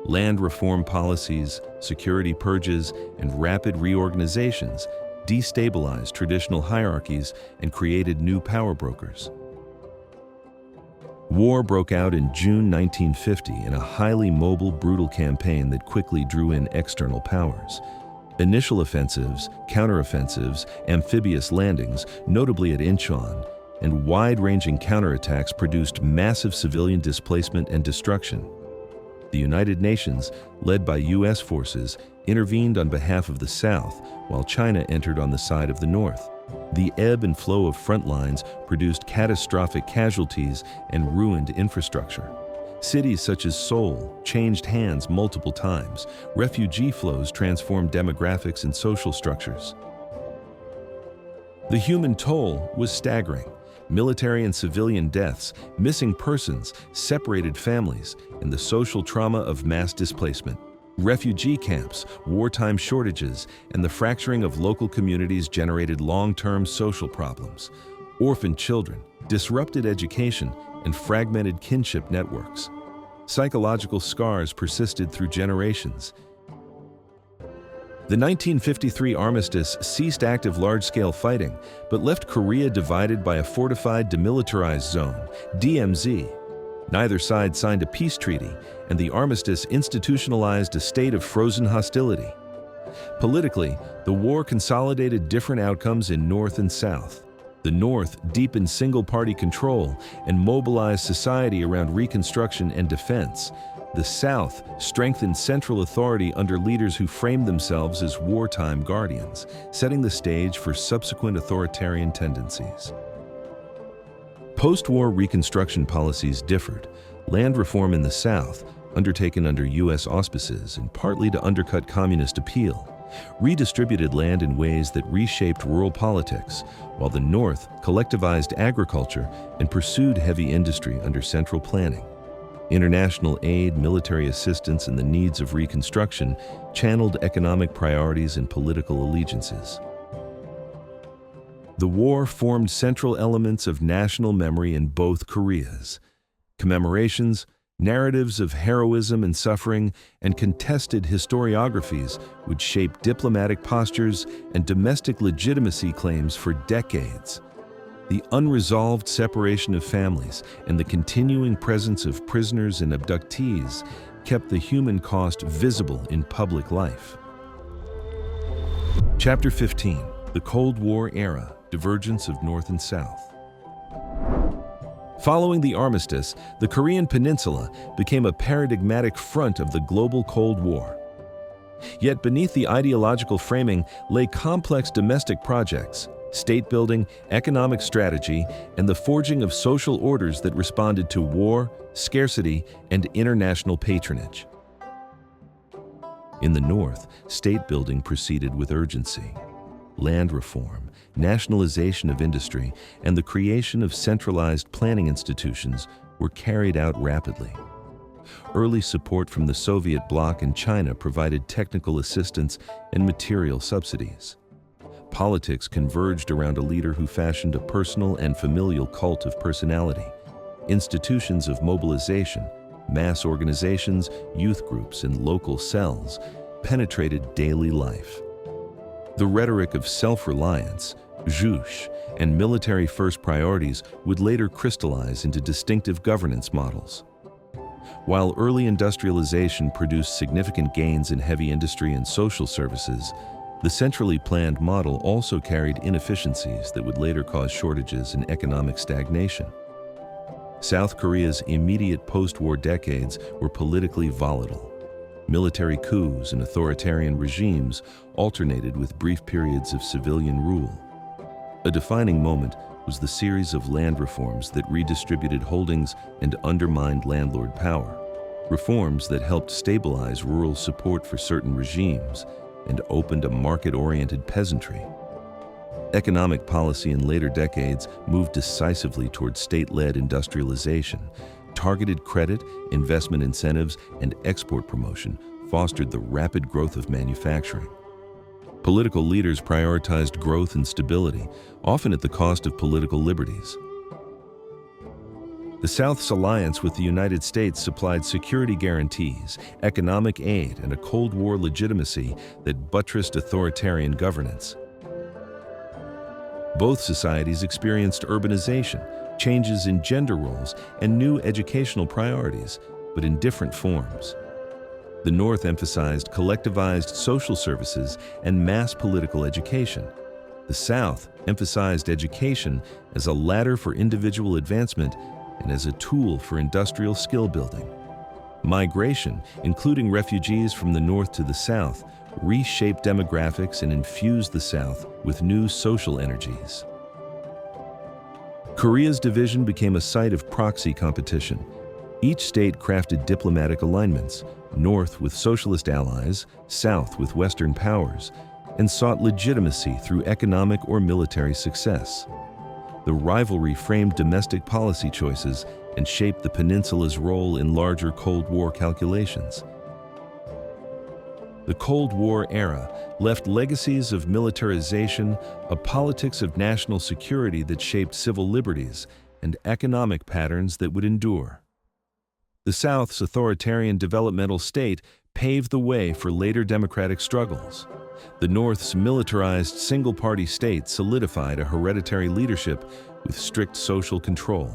Land reform policies, security purges, and rapid reorganizations destabilized traditional hierarchies and created new power brokers. War broke out in June 1950 in a highly mobile, brutal campaign that quickly drew in external powers. Initial offensives, counteroffensives, amphibious landings, notably at Incheon, and wide-ranging counterattacks produced massive civilian displacement and destruction. The United Nations, led by U.S. forces, intervened on behalf of the South, while China entered on the side of the North. The ebb and flow of front lines produced catastrophic casualties and ruined infrastructure. Cities such as Seoul changed hands multiple times. Refugee flows transformed demographics and social structures. The human toll was staggering. Military and civilian deaths, missing persons, separated families, and the social trauma of mass displacement. Refugee camps, wartime shortages, and the fracturing of local communities generated long-term social problems. Orphaned children, disrupted education, and fragmented kinship networks. Psychological scars persisted through generations. The 1953 armistice ceased active large-scale fighting, but left Korea divided by a fortified demilitarized zone, DMZ. Neither side signed a peace treaty, and the armistice institutionalized a state of frozen hostility. Politically, the war consolidated different outcomes in North and South. The North deepened single-party control and mobilized society around reconstruction and defense. The South strengthened central authority under leaders who framed themselves as wartime guardians, setting the stage for subsequent authoritarian tendencies. Post-war reconstruction policies differed. Land reform in the South, undertaken under U.S. auspices and partly to undercut communist appeal, redistributed land in ways that reshaped rural politics, while the North collectivized agriculture and pursued heavy industry under central planning. International aid, military assistance, and the needs of reconstruction channeled economic priorities and political allegiances. The war formed central elements of national memory in both Koreas. Commemorations, narratives of heroism and suffering, and contested historiographies would shape diplomatic postures and domestic legitimacy claims for decades. The unresolved separation of families and the continuing presence of prisoners and abductees kept the human cost visible in public life. Chapter 15: The Cold War Era, Divergence of North and South. Following the armistice, the Korean Peninsula became a paradigmatic front of the global Cold War. Yet beneath the ideological framing lay complex domestic projects, state building, economic strategy, and the forging of social orders that responded to war, scarcity, and international patronage. In the North, state building proceeded with urgency. Land reform, nationalization of industry, and the creation of centralized planning institutions were carried out rapidly. Early support from the Soviet bloc and China provided technical assistance and material subsidies. Politics converged around a leader who fashioned a personal and familial cult of personality. Institutions of mobilization, mass organizations, youth groups, and local cells penetrated daily life. The rhetoric of self-reliance, juche, and military first priorities would later crystallize into distinctive governance models. While early industrialization produced significant gains in heavy industry and social services, the centrally planned model also carried inefficiencies that would later cause shortages and economic stagnation. South Korea's immediate post-war decades were politically volatile. Military coups and authoritarian regimes alternated with brief periods of civilian rule. A defining moment was the series of land reforms that redistributed holdings and undermined landlord power, reforms that helped stabilize rural support for certain regimes and opened a market-oriented peasantry. Economic policy in later decades moved decisively toward state-led industrialization. Targeted credit, investment incentives, and export promotion fostered the rapid growth of manufacturing. Political leaders prioritized growth and stability, often at the cost of political liberties. The South's alliance with the United States supplied security guarantees, economic aid, and a Cold War legitimacy that buttressed authoritarian governance. Both societies experienced urbanization, changes in gender roles, and new educational priorities, but in different forms. The North emphasized collectivized social services and mass political education. The South emphasized education as a ladder for individual advancement and as a tool for industrial skill building. Migration, including refugees from the North to the South, reshaped demographics and infused the South with new social energies. Korea's division became a site of proxy competition. Each state crafted diplomatic alignments, North with socialist allies, South with Western powers, and sought legitimacy through economic or military success. The rivalry framed domestic policy choices and shaped the peninsula's role in larger Cold War calculations. The Cold War era left legacies of militarization, a politics of national security that shaped civil liberties, and economic patterns that would endure. The South's authoritarian developmental state paved the way for later democratic struggles. The North's militarized single-party state solidified a hereditary leadership with strict social control.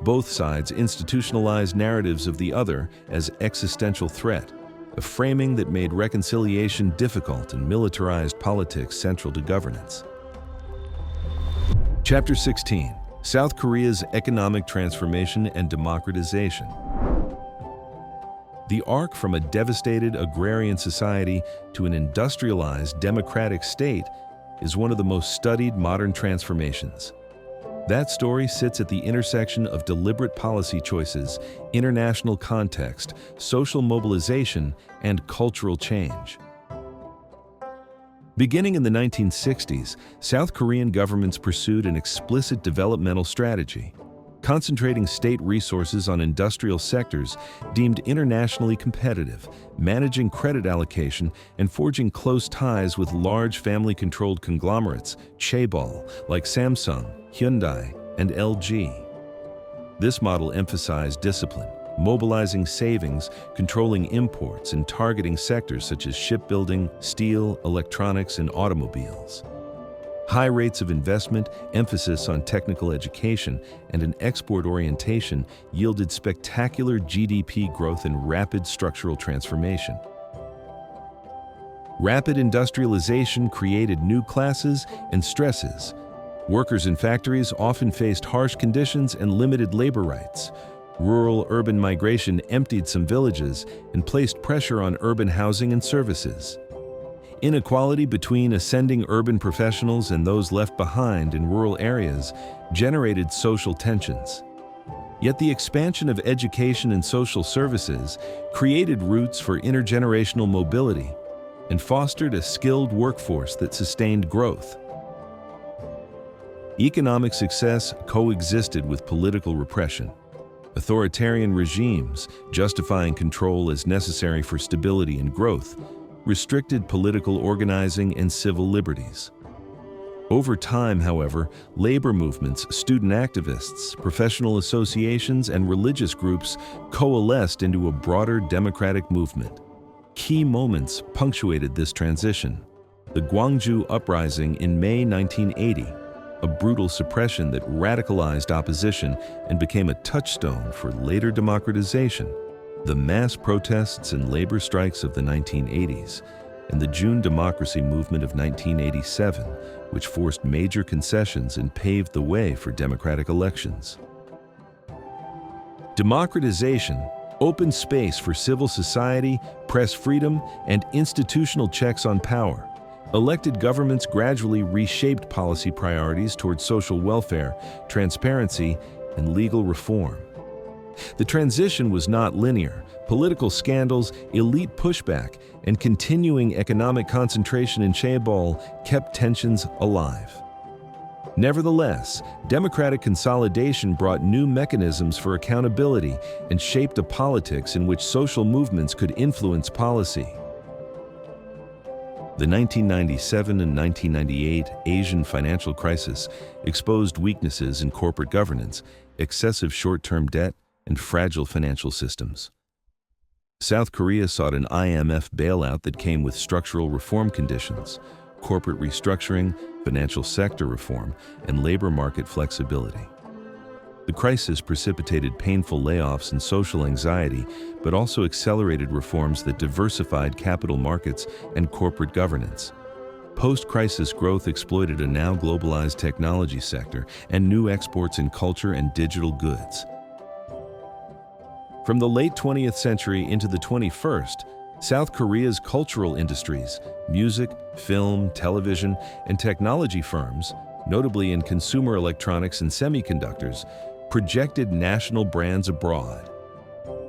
Both sides institutionalized narratives of the other as existential threat, a framing that made reconciliation difficult and militarized politics central to governance. Chapter 16. South Korea's Economic Transformation and Democratization. The arc from a devastated agrarian society to an industrialized democratic state is one of the most studied modern transformations. That story sits at the intersection of deliberate policy choices, international context, social mobilization, and cultural change. Beginning in the 1960s, South Korean governments pursued an explicit developmental strategy, concentrating state resources on industrial sectors deemed internationally competitive, managing credit allocation, and forging close ties with large family-controlled conglomerates, chaebol, like Samsung, Hyundai, and LG. This model emphasized discipline, mobilizing savings, controlling imports, and targeting sectors such as shipbuilding, steel, electronics, and automobiles. High rates of investment, emphasis on technical education, and an export orientation yielded spectacular GDP growth and rapid structural transformation. Rapid industrialization created new classes and stresses. Workers in factories often faced harsh conditions and limited labor rights. Rural-urban migration emptied some villages and placed pressure on urban housing and services. Inequality between ascending urban professionals and those left behind in rural areas generated social tensions. Yet the expansion of education and social services created routes for intergenerational mobility and fostered a skilled workforce that sustained growth. Economic success coexisted with political repression. Authoritarian regimes, justifying control as necessary for stability and growth, restricted political organizing and civil liberties. Over time, however, labor movements, student activists, professional associations, and religious groups coalesced into a broader democratic movement. Key moments punctuated this transition. The Gwangju Uprising in May 1980, a brutal suppression that radicalized opposition and became a touchstone for later democratization. The mass protests and labor strikes of the 1980s, and the June democracy movement of 1987, which forced major concessions and paved the way for democratic elections. Democratization opened space for civil society, press freedom, and institutional checks on power. Elected governments gradually reshaped policy priorities towards social welfare, transparency, and legal reform. The transition was not linear. Political scandals, elite pushback, and continuing economic concentration in chaebol kept tensions alive. Nevertheless, democratic consolidation brought new mechanisms for accountability and shaped a politics in which social movements could influence policy. The 1997 and 1998 Asian financial crisis exposed weaknesses in corporate governance, excessive short-term debt, and fragile financial systems. South Korea sought an IMF bailout that came with structural reform conditions, corporate restructuring, financial sector reform, and labor market flexibility. The crisis precipitated painful layoffs and social anxiety, but also accelerated reforms that diversified capital markets and corporate governance. Post-crisis growth exploited a now globalized technology sector and new exports in culture and digital goods. From the late 20th century into the 21st, South Korea's cultural industries, music, film, television, and technology firms, notably in consumer electronics and semiconductors, projected national brands abroad.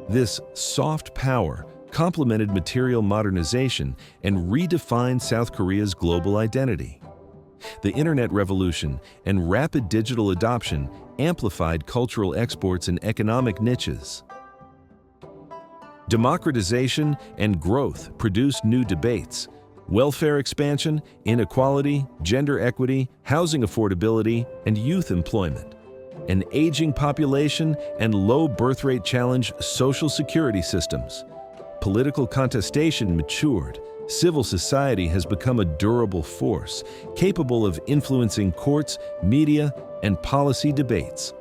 This soft power complemented material modernization and redefined South Korea's global identity. The Internet revolution and rapid digital adoption amplified cultural exports and economic niches. Democratization and growth produced new debates: welfare expansion, inequality, gender equity, housing affordability, and youth employment. An aging population and low birth rate challenged social security systems. Political contestation matured. Civil society has become a durable force, capable of influencing courts, media, and policy debates.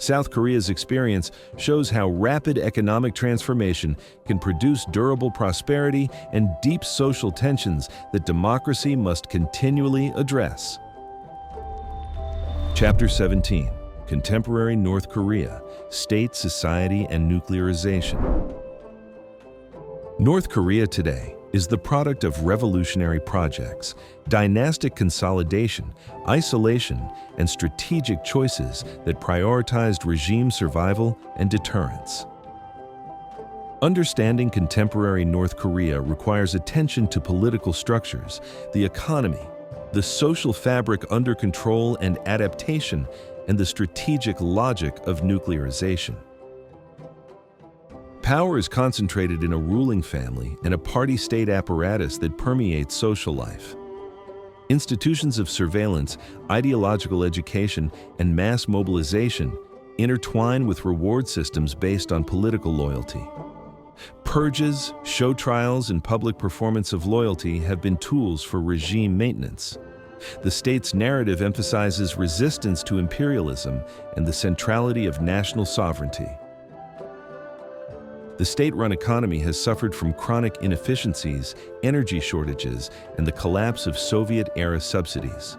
South Korea's experience shows how rapid economic transformation can produce durable prosperity and deep social tensions that democracy must continually address. Chapter 17: Contemporary North Korea, State, Society, and Nuclearization. North Korea today is the product of revolutionary projects, dynastic consolidation, isolation, and strategic choices that prioritized regime survival and deterrence. Understanding contemporary North Korea requires attention to political structures, the economy, the social fabric under control and adaptation, and the strategic logic of nuclearization. Power is concentrated in a ruling family and a party-state apparatus that permeates social life. Institutions of surveillance, ideological education, and mass mobilization intertwine with reward systems based on political loyalty. Purges, show trials, and public performance of loyalty have been tools for regime maintenance. The state's narrative emphasizes resistance to imperialism and the centrality of national sovereignty. The state-run economy has suffered from chronic inefficiencies, energy shortages, and the collapse of Soviet-era subsidies.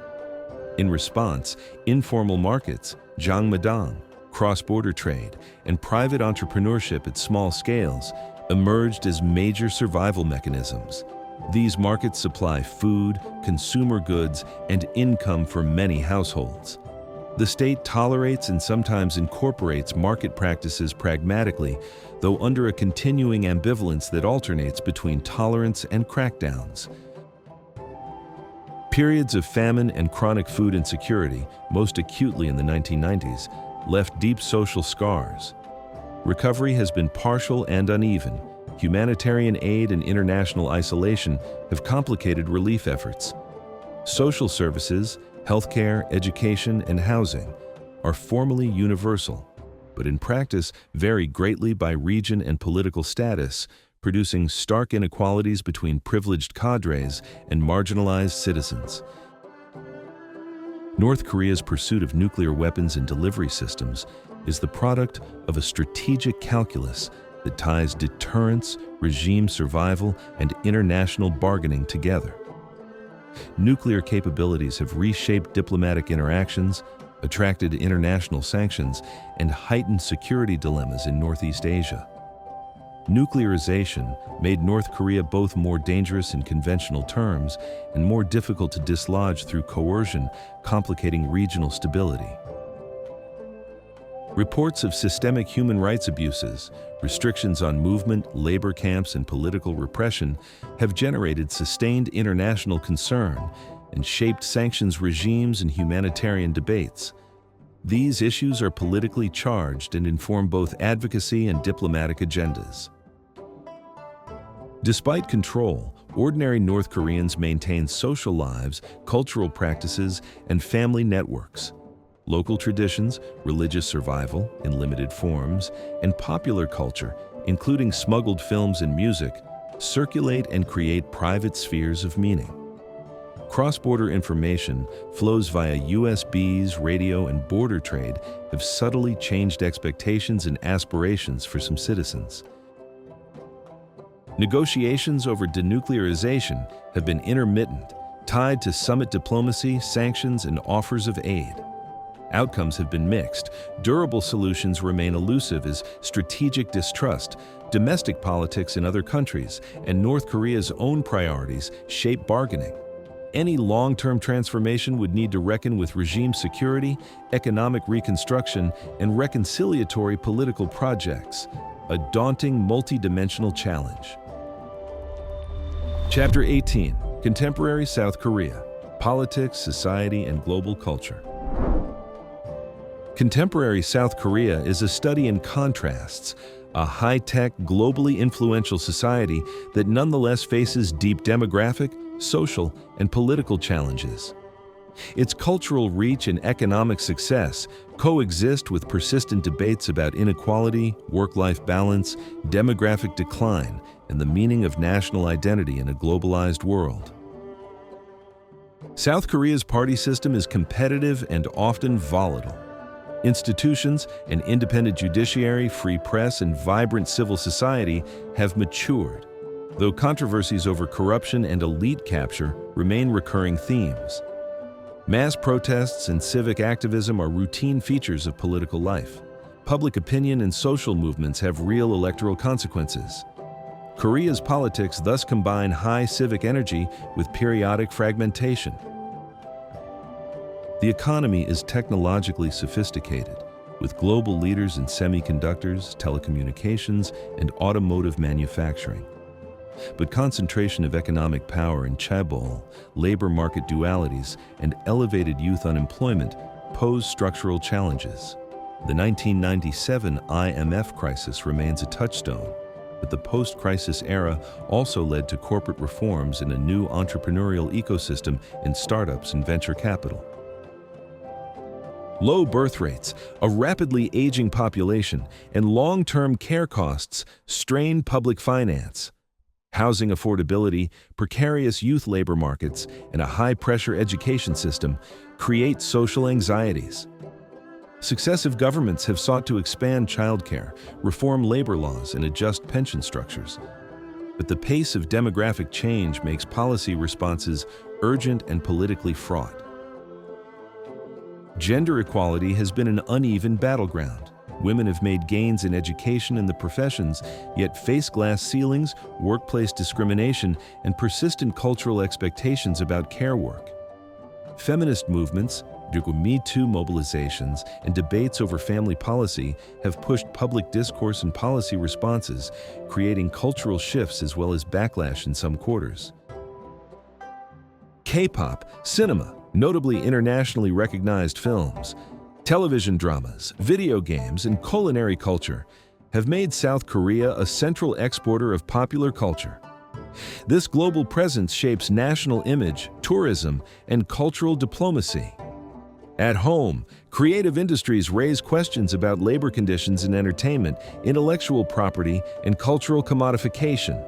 In response, informal markets, jangmadang, cross-border trade, and private entrepreneurship at small scales emerged as major survival mechanisms. These markets supply food, consumer goods, and income for many households. The state tolerates and sometimes incorporates market practices pragmatically, though under a continuing ambivalence that alternates between tolerance and crackdowns. Periods of famine and chronic food insecurity, most acutely in the 1990s, left deep social scars. Recovery has been partial and uneven. Humanitarian aid and international isolation have complicated relief efforts. Social services, healthcare, education, and housing are formally universal, but in practice vary greatly by region and political status, producing stark inequalities between privileged cadres and marginalized citizens. North Korea's pursuit of nuclear weapons and delivery systems is the product of a strategic calculus that ties deterrence, regime survival, and international bargaining together. Nuclear capabilities have reshaped diplomatic interactions, attracted international sanctions, and heightened security dilemmas in Northeast Asia. Nuclearization made North Korea both more dangerous in conventional terms and more difficult to dislodge through coercion, complicating regional stability. Reports of systemic human rights abuses, restrictions on movement, labor camps, and political repression have generated sustained international concern and shaped sanctions regimes and humanitarian debates. These issues are politically charged and inform both advocacy and diplomatic agendas. Despite control, ordinary North Koreans maintain social lives, cultural practices, and family networks. Local traditions, religious survival in limited forms, and popular culture, including smuggled films and music, circulate and create private spheres of meaning. Cross-border information flows via USBs, radio, and border trade have subtly changed expectations and aspirations for some citizens. Negotiations over denuclearization have been intermittent, tied to summit diplomacy, sanctions, and offers of aid. Outcomes have been mixed. Durable solutions remain elusive as strategic distrust, domestic politics in other countries, and North Korea's own priorities shape bargaining. Any long-term transformation would need to reckon with regime security, economic reconstruction, and reconciliatory political projects, a daunting multi-dimensional challenge. Chapter 18, Contemporary South Korea, Politics, Society, and Global Culture. Contemporary South Korea is a study in contrasts, a high-tech, globally influential society that nonetheless faces deep demographic, social, and political challenges. Its cultural reach and economic success coexist with persistent debates about inequality, work-life balance, demographic decline, and the meaning of national identity in a globalized world. South Korea's party system is competitive and often volatile. Institutions, an independent judiciary, free press, and vibrant civil society have matured, though controversies over corruption and elite capture remain recurring themes. Mass protests and civic activism are routine features of political life. Public opinion and social movements have real electoral consequences. Korea's politics thus combine high civic energy with periodic fragmentation. The economy is technologically sophisticated, with global leaders in semiconductors, telecommunications, and automotive manufacturing. But concentration of economic power in chaebol, labor market dualities, and elevated youth unemployment pose structural challenges. The 1997 IMF crisis remains a touchstone, but the post-crisis era also led to corporate reforms and a new entrepreneurial ecosystem in startups and venture capital. Low birth rates, a rapidly aging population, and long-term care costs strain public finance. Housing affordability, precarious youth labor markets, and a high-pressure education system create social anxieties. Successive governments have sought to expand childcare, reform labor laws, and adjust pension structures. But the pace of demographic change makes policy responses urgent and politically fraught. Gender equality has been an uneven battleground. Women have made gains in education and the professions, yet face glass ceilings, workplace discrimination, and persistent cultural expectations about care work. Feminist movements, Me Too mobilizations, and debates over family policy have pushed public discourse and policy responses, creating cultural shifts as well as backlash in some quarters. K-pop, cinema, notably internationally recognized films, television dramas, video games, and culinary culture have made South Korea a central exporter of popular culture. This global presence shapes national image, tourism, and cultural diplomacy. At home, creative industries raise questions about labor conditions in entertainment, intellectual property, and cultural commodification.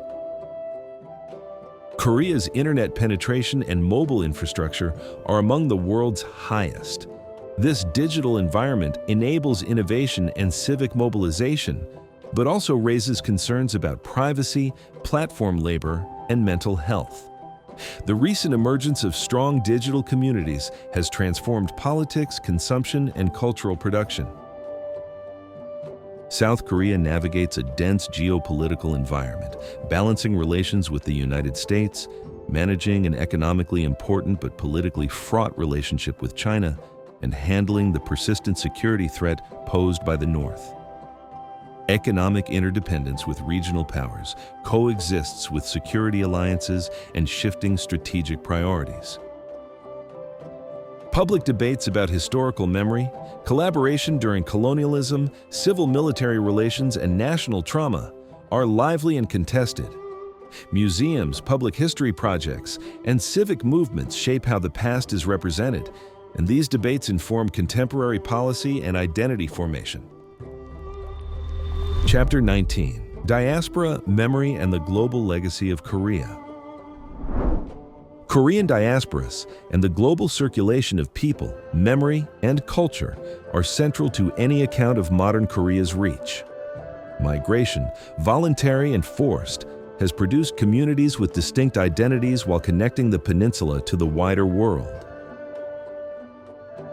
Korea's internet penetration and mobile infrastructure are among the world's highest. This digital environment enables innovation and civic mobilization, but also raises concerns about privacy, platform labor, and mental health. The recent emergence of strong digital communities has transformed politics, consumption, and cultural production. South Korea navigates a dense geopolitical environment, balancing relations with the United States, managing an economically important but politically fraught relationship with China, and handling the persistent security threat posed by the North. Economic interdependence with regional powers coexists with security alliances and shifting strategic priorities. Public debates about historical memory, collaboration during colonialism, civil-military relations, and national trauma are lively and contested. Museums, public history projects, and civic movements shape how the past is represented, and these debates inform contemporary policy and identity formation. Chapter 19: Diaspora, Memory, and the Global Legacy of Korea. Korean diasporas and the global circulation of people, memory, and culture are central to any account of modern Korea's reach. Migration, voluntary and forced, has produced communities with distinct identities while connecting the peninsula to the wider world.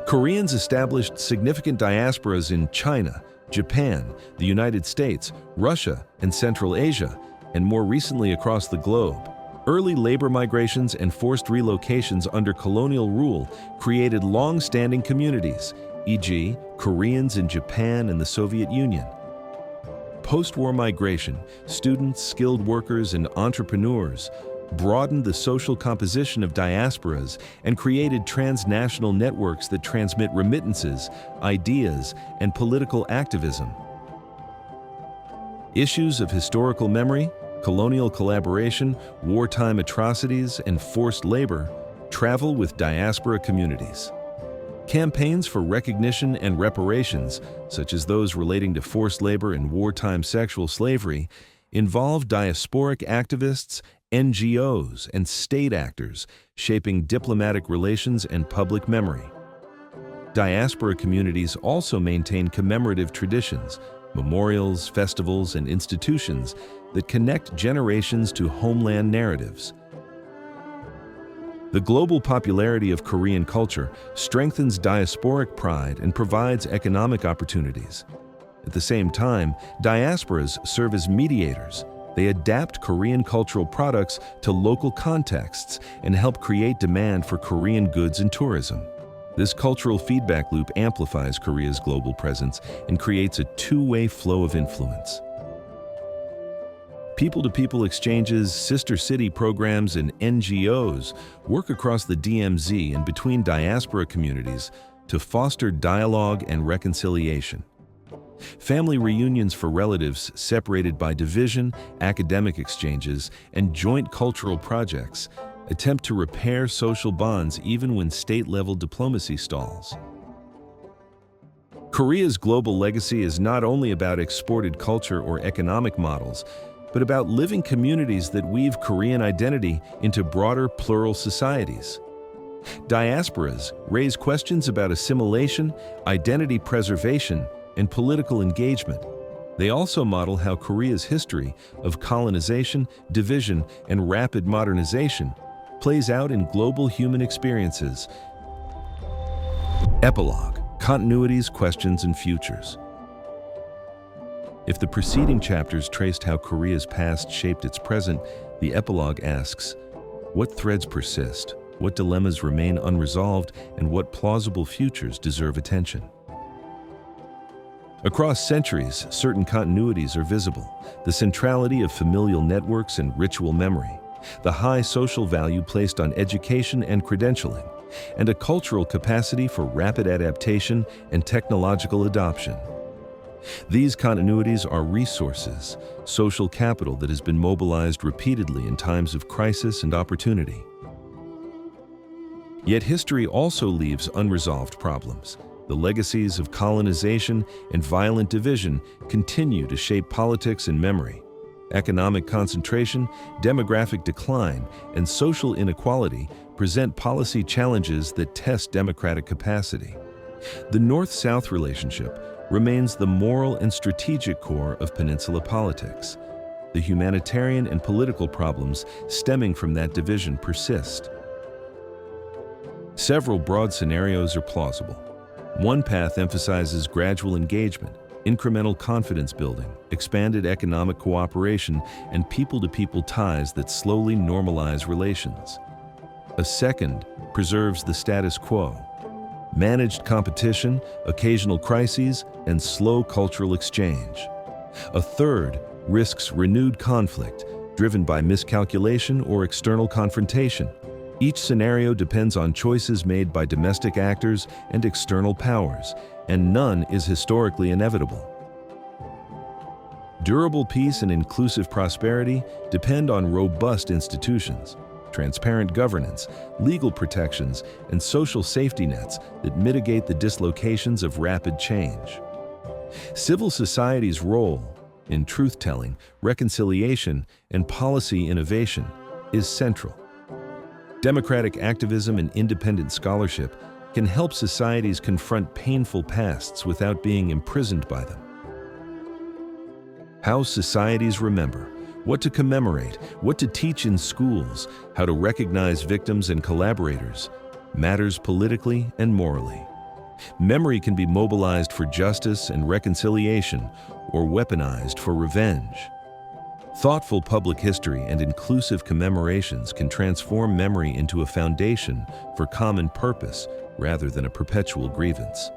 Koreans established significant diasporas in China, Japan, the United States, Russia, and Central Asia, and more recently across the globe. Early labor migrations and forced relocations under colonial rule created long-standing communities, e.g., Koreans in Japan and the Soviet Union. Post-war migration, students, skilled workers, and entrepreneurs broadened the social composition of diasporas and created transnational networks that transmit remittances, ideas, and political activism. Issues of historical memory, colonial collaboration, wartime atrocities, and forced labor travel with diaspora communities. Campaigns for recognition and reparations, such as those relating to forced labor and wartime sexual slavery, involve diasporic activists, NGOs, and state actors, shaping diplomatic relations and public memory. Diaspora communities also maintain commemorative traditions, memorials, festivals, and institutions that connect generations to homeland narratives. The global popularity of Korean culture strengthens diasporic pride and provides economic opportunities. At the same time, diasporas serve as mediators. They adapt Korean cultural products to local contexts and help create demand for Korean goods and tourism. This cultural feedback loop amplifies Korea's global presence and creates a two-way flow of influence. People-to-people exchanges, sister city programs, and NGOs work across the DMZ and between diaspora communities to foster dialogue and reconciliation. Family reunions for relatives separated by division, academic exchanges, and joint cultural projects attempt to repair social bonds even when state-level diplomacy stalls. Korea's global legacy is not only about exported culture or economic models, but about living communities that weave Korean identity into broader plural societies. Diasporas raise questions about assimilation, identity preservation, and political engagement. They also model how Korea's history of colonization, division, and rapid modernization plays out in global human experiences. Epilogue: Continuities, Questions, and Futures. If the preceding chapters traced how Korea's past shaped its present, the epilogue asks, what threads persist, what dilemmas remain unresolved, and what plausible futures deserve attention? Across centuries, certain continuities are visible: the centrality of familial networks and ritual memory, the high social value placed on education and credentialing, and a cultural capacity for rapid adaptation and technological adoption. These continuities are resources, social capital that has been mobilized repeatedly in times of crisis and opportunity. Yet history also leaves unresolved problems. The legacies of colonization and violent division continue to shape politics and memory. Economic concentration, demographic decline, and social inequality present policy challenges that test democratic capacity. The North-South relationship remains the moral and strategic core of peninsula politics. The humanitarian and political problems stemming from that division persist. Several broad scenarios are plausible. One path emphasizes gradual engagement, incremental confidence building, expanded economic cooperation, and people-to-people ties that slowly normalize relations. A second preserves the status quo. Managed competition, occasional crises, and slow cultural exchange. A third risks renewed conflict, driven by miscalculation or external confrontation. Each scenario depends on choices made by domestic actors and external powers, and none is historically inevitable. Durable peace and inclusive prosperity depend on robust institutions, transparent governance, legal protections, and social safety nets that mitigate the dislocations of rapid change. Civil society's role in truth-telling, reconciliation, and policy innovation is central. Democratic activism and independent scholarship can help societies confront painful pasts without being imprisoned by them. How societies remember, what to commemorate, what to teach in schools, how to recognize victims and collaborators, matters politically and morally. Memory can be mobilized for justice and reconciliation or weaponized for revenge. Thoughtful public history and inclusive commemorations can transform memory into a foundation for common purpose rather than a perpetual grievance.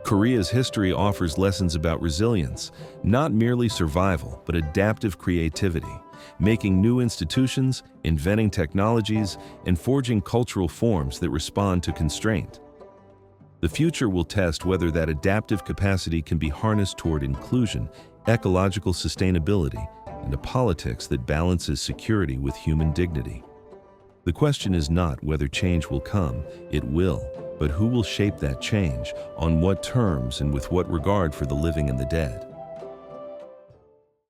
Korea's history offers lessons about resilience, not merely survival, but adaptive creativity, making new institutions, inventing technologies, and forging cultural forms that respond to constraint. The future will test whether that adaptive capacity can be harnessed toward inclusion, ecological sustainability, and a politics that balances security with human dignity. The question is not whether change will come, it will, but who will shape that change, on what terms, and with what regard for the living and the dead.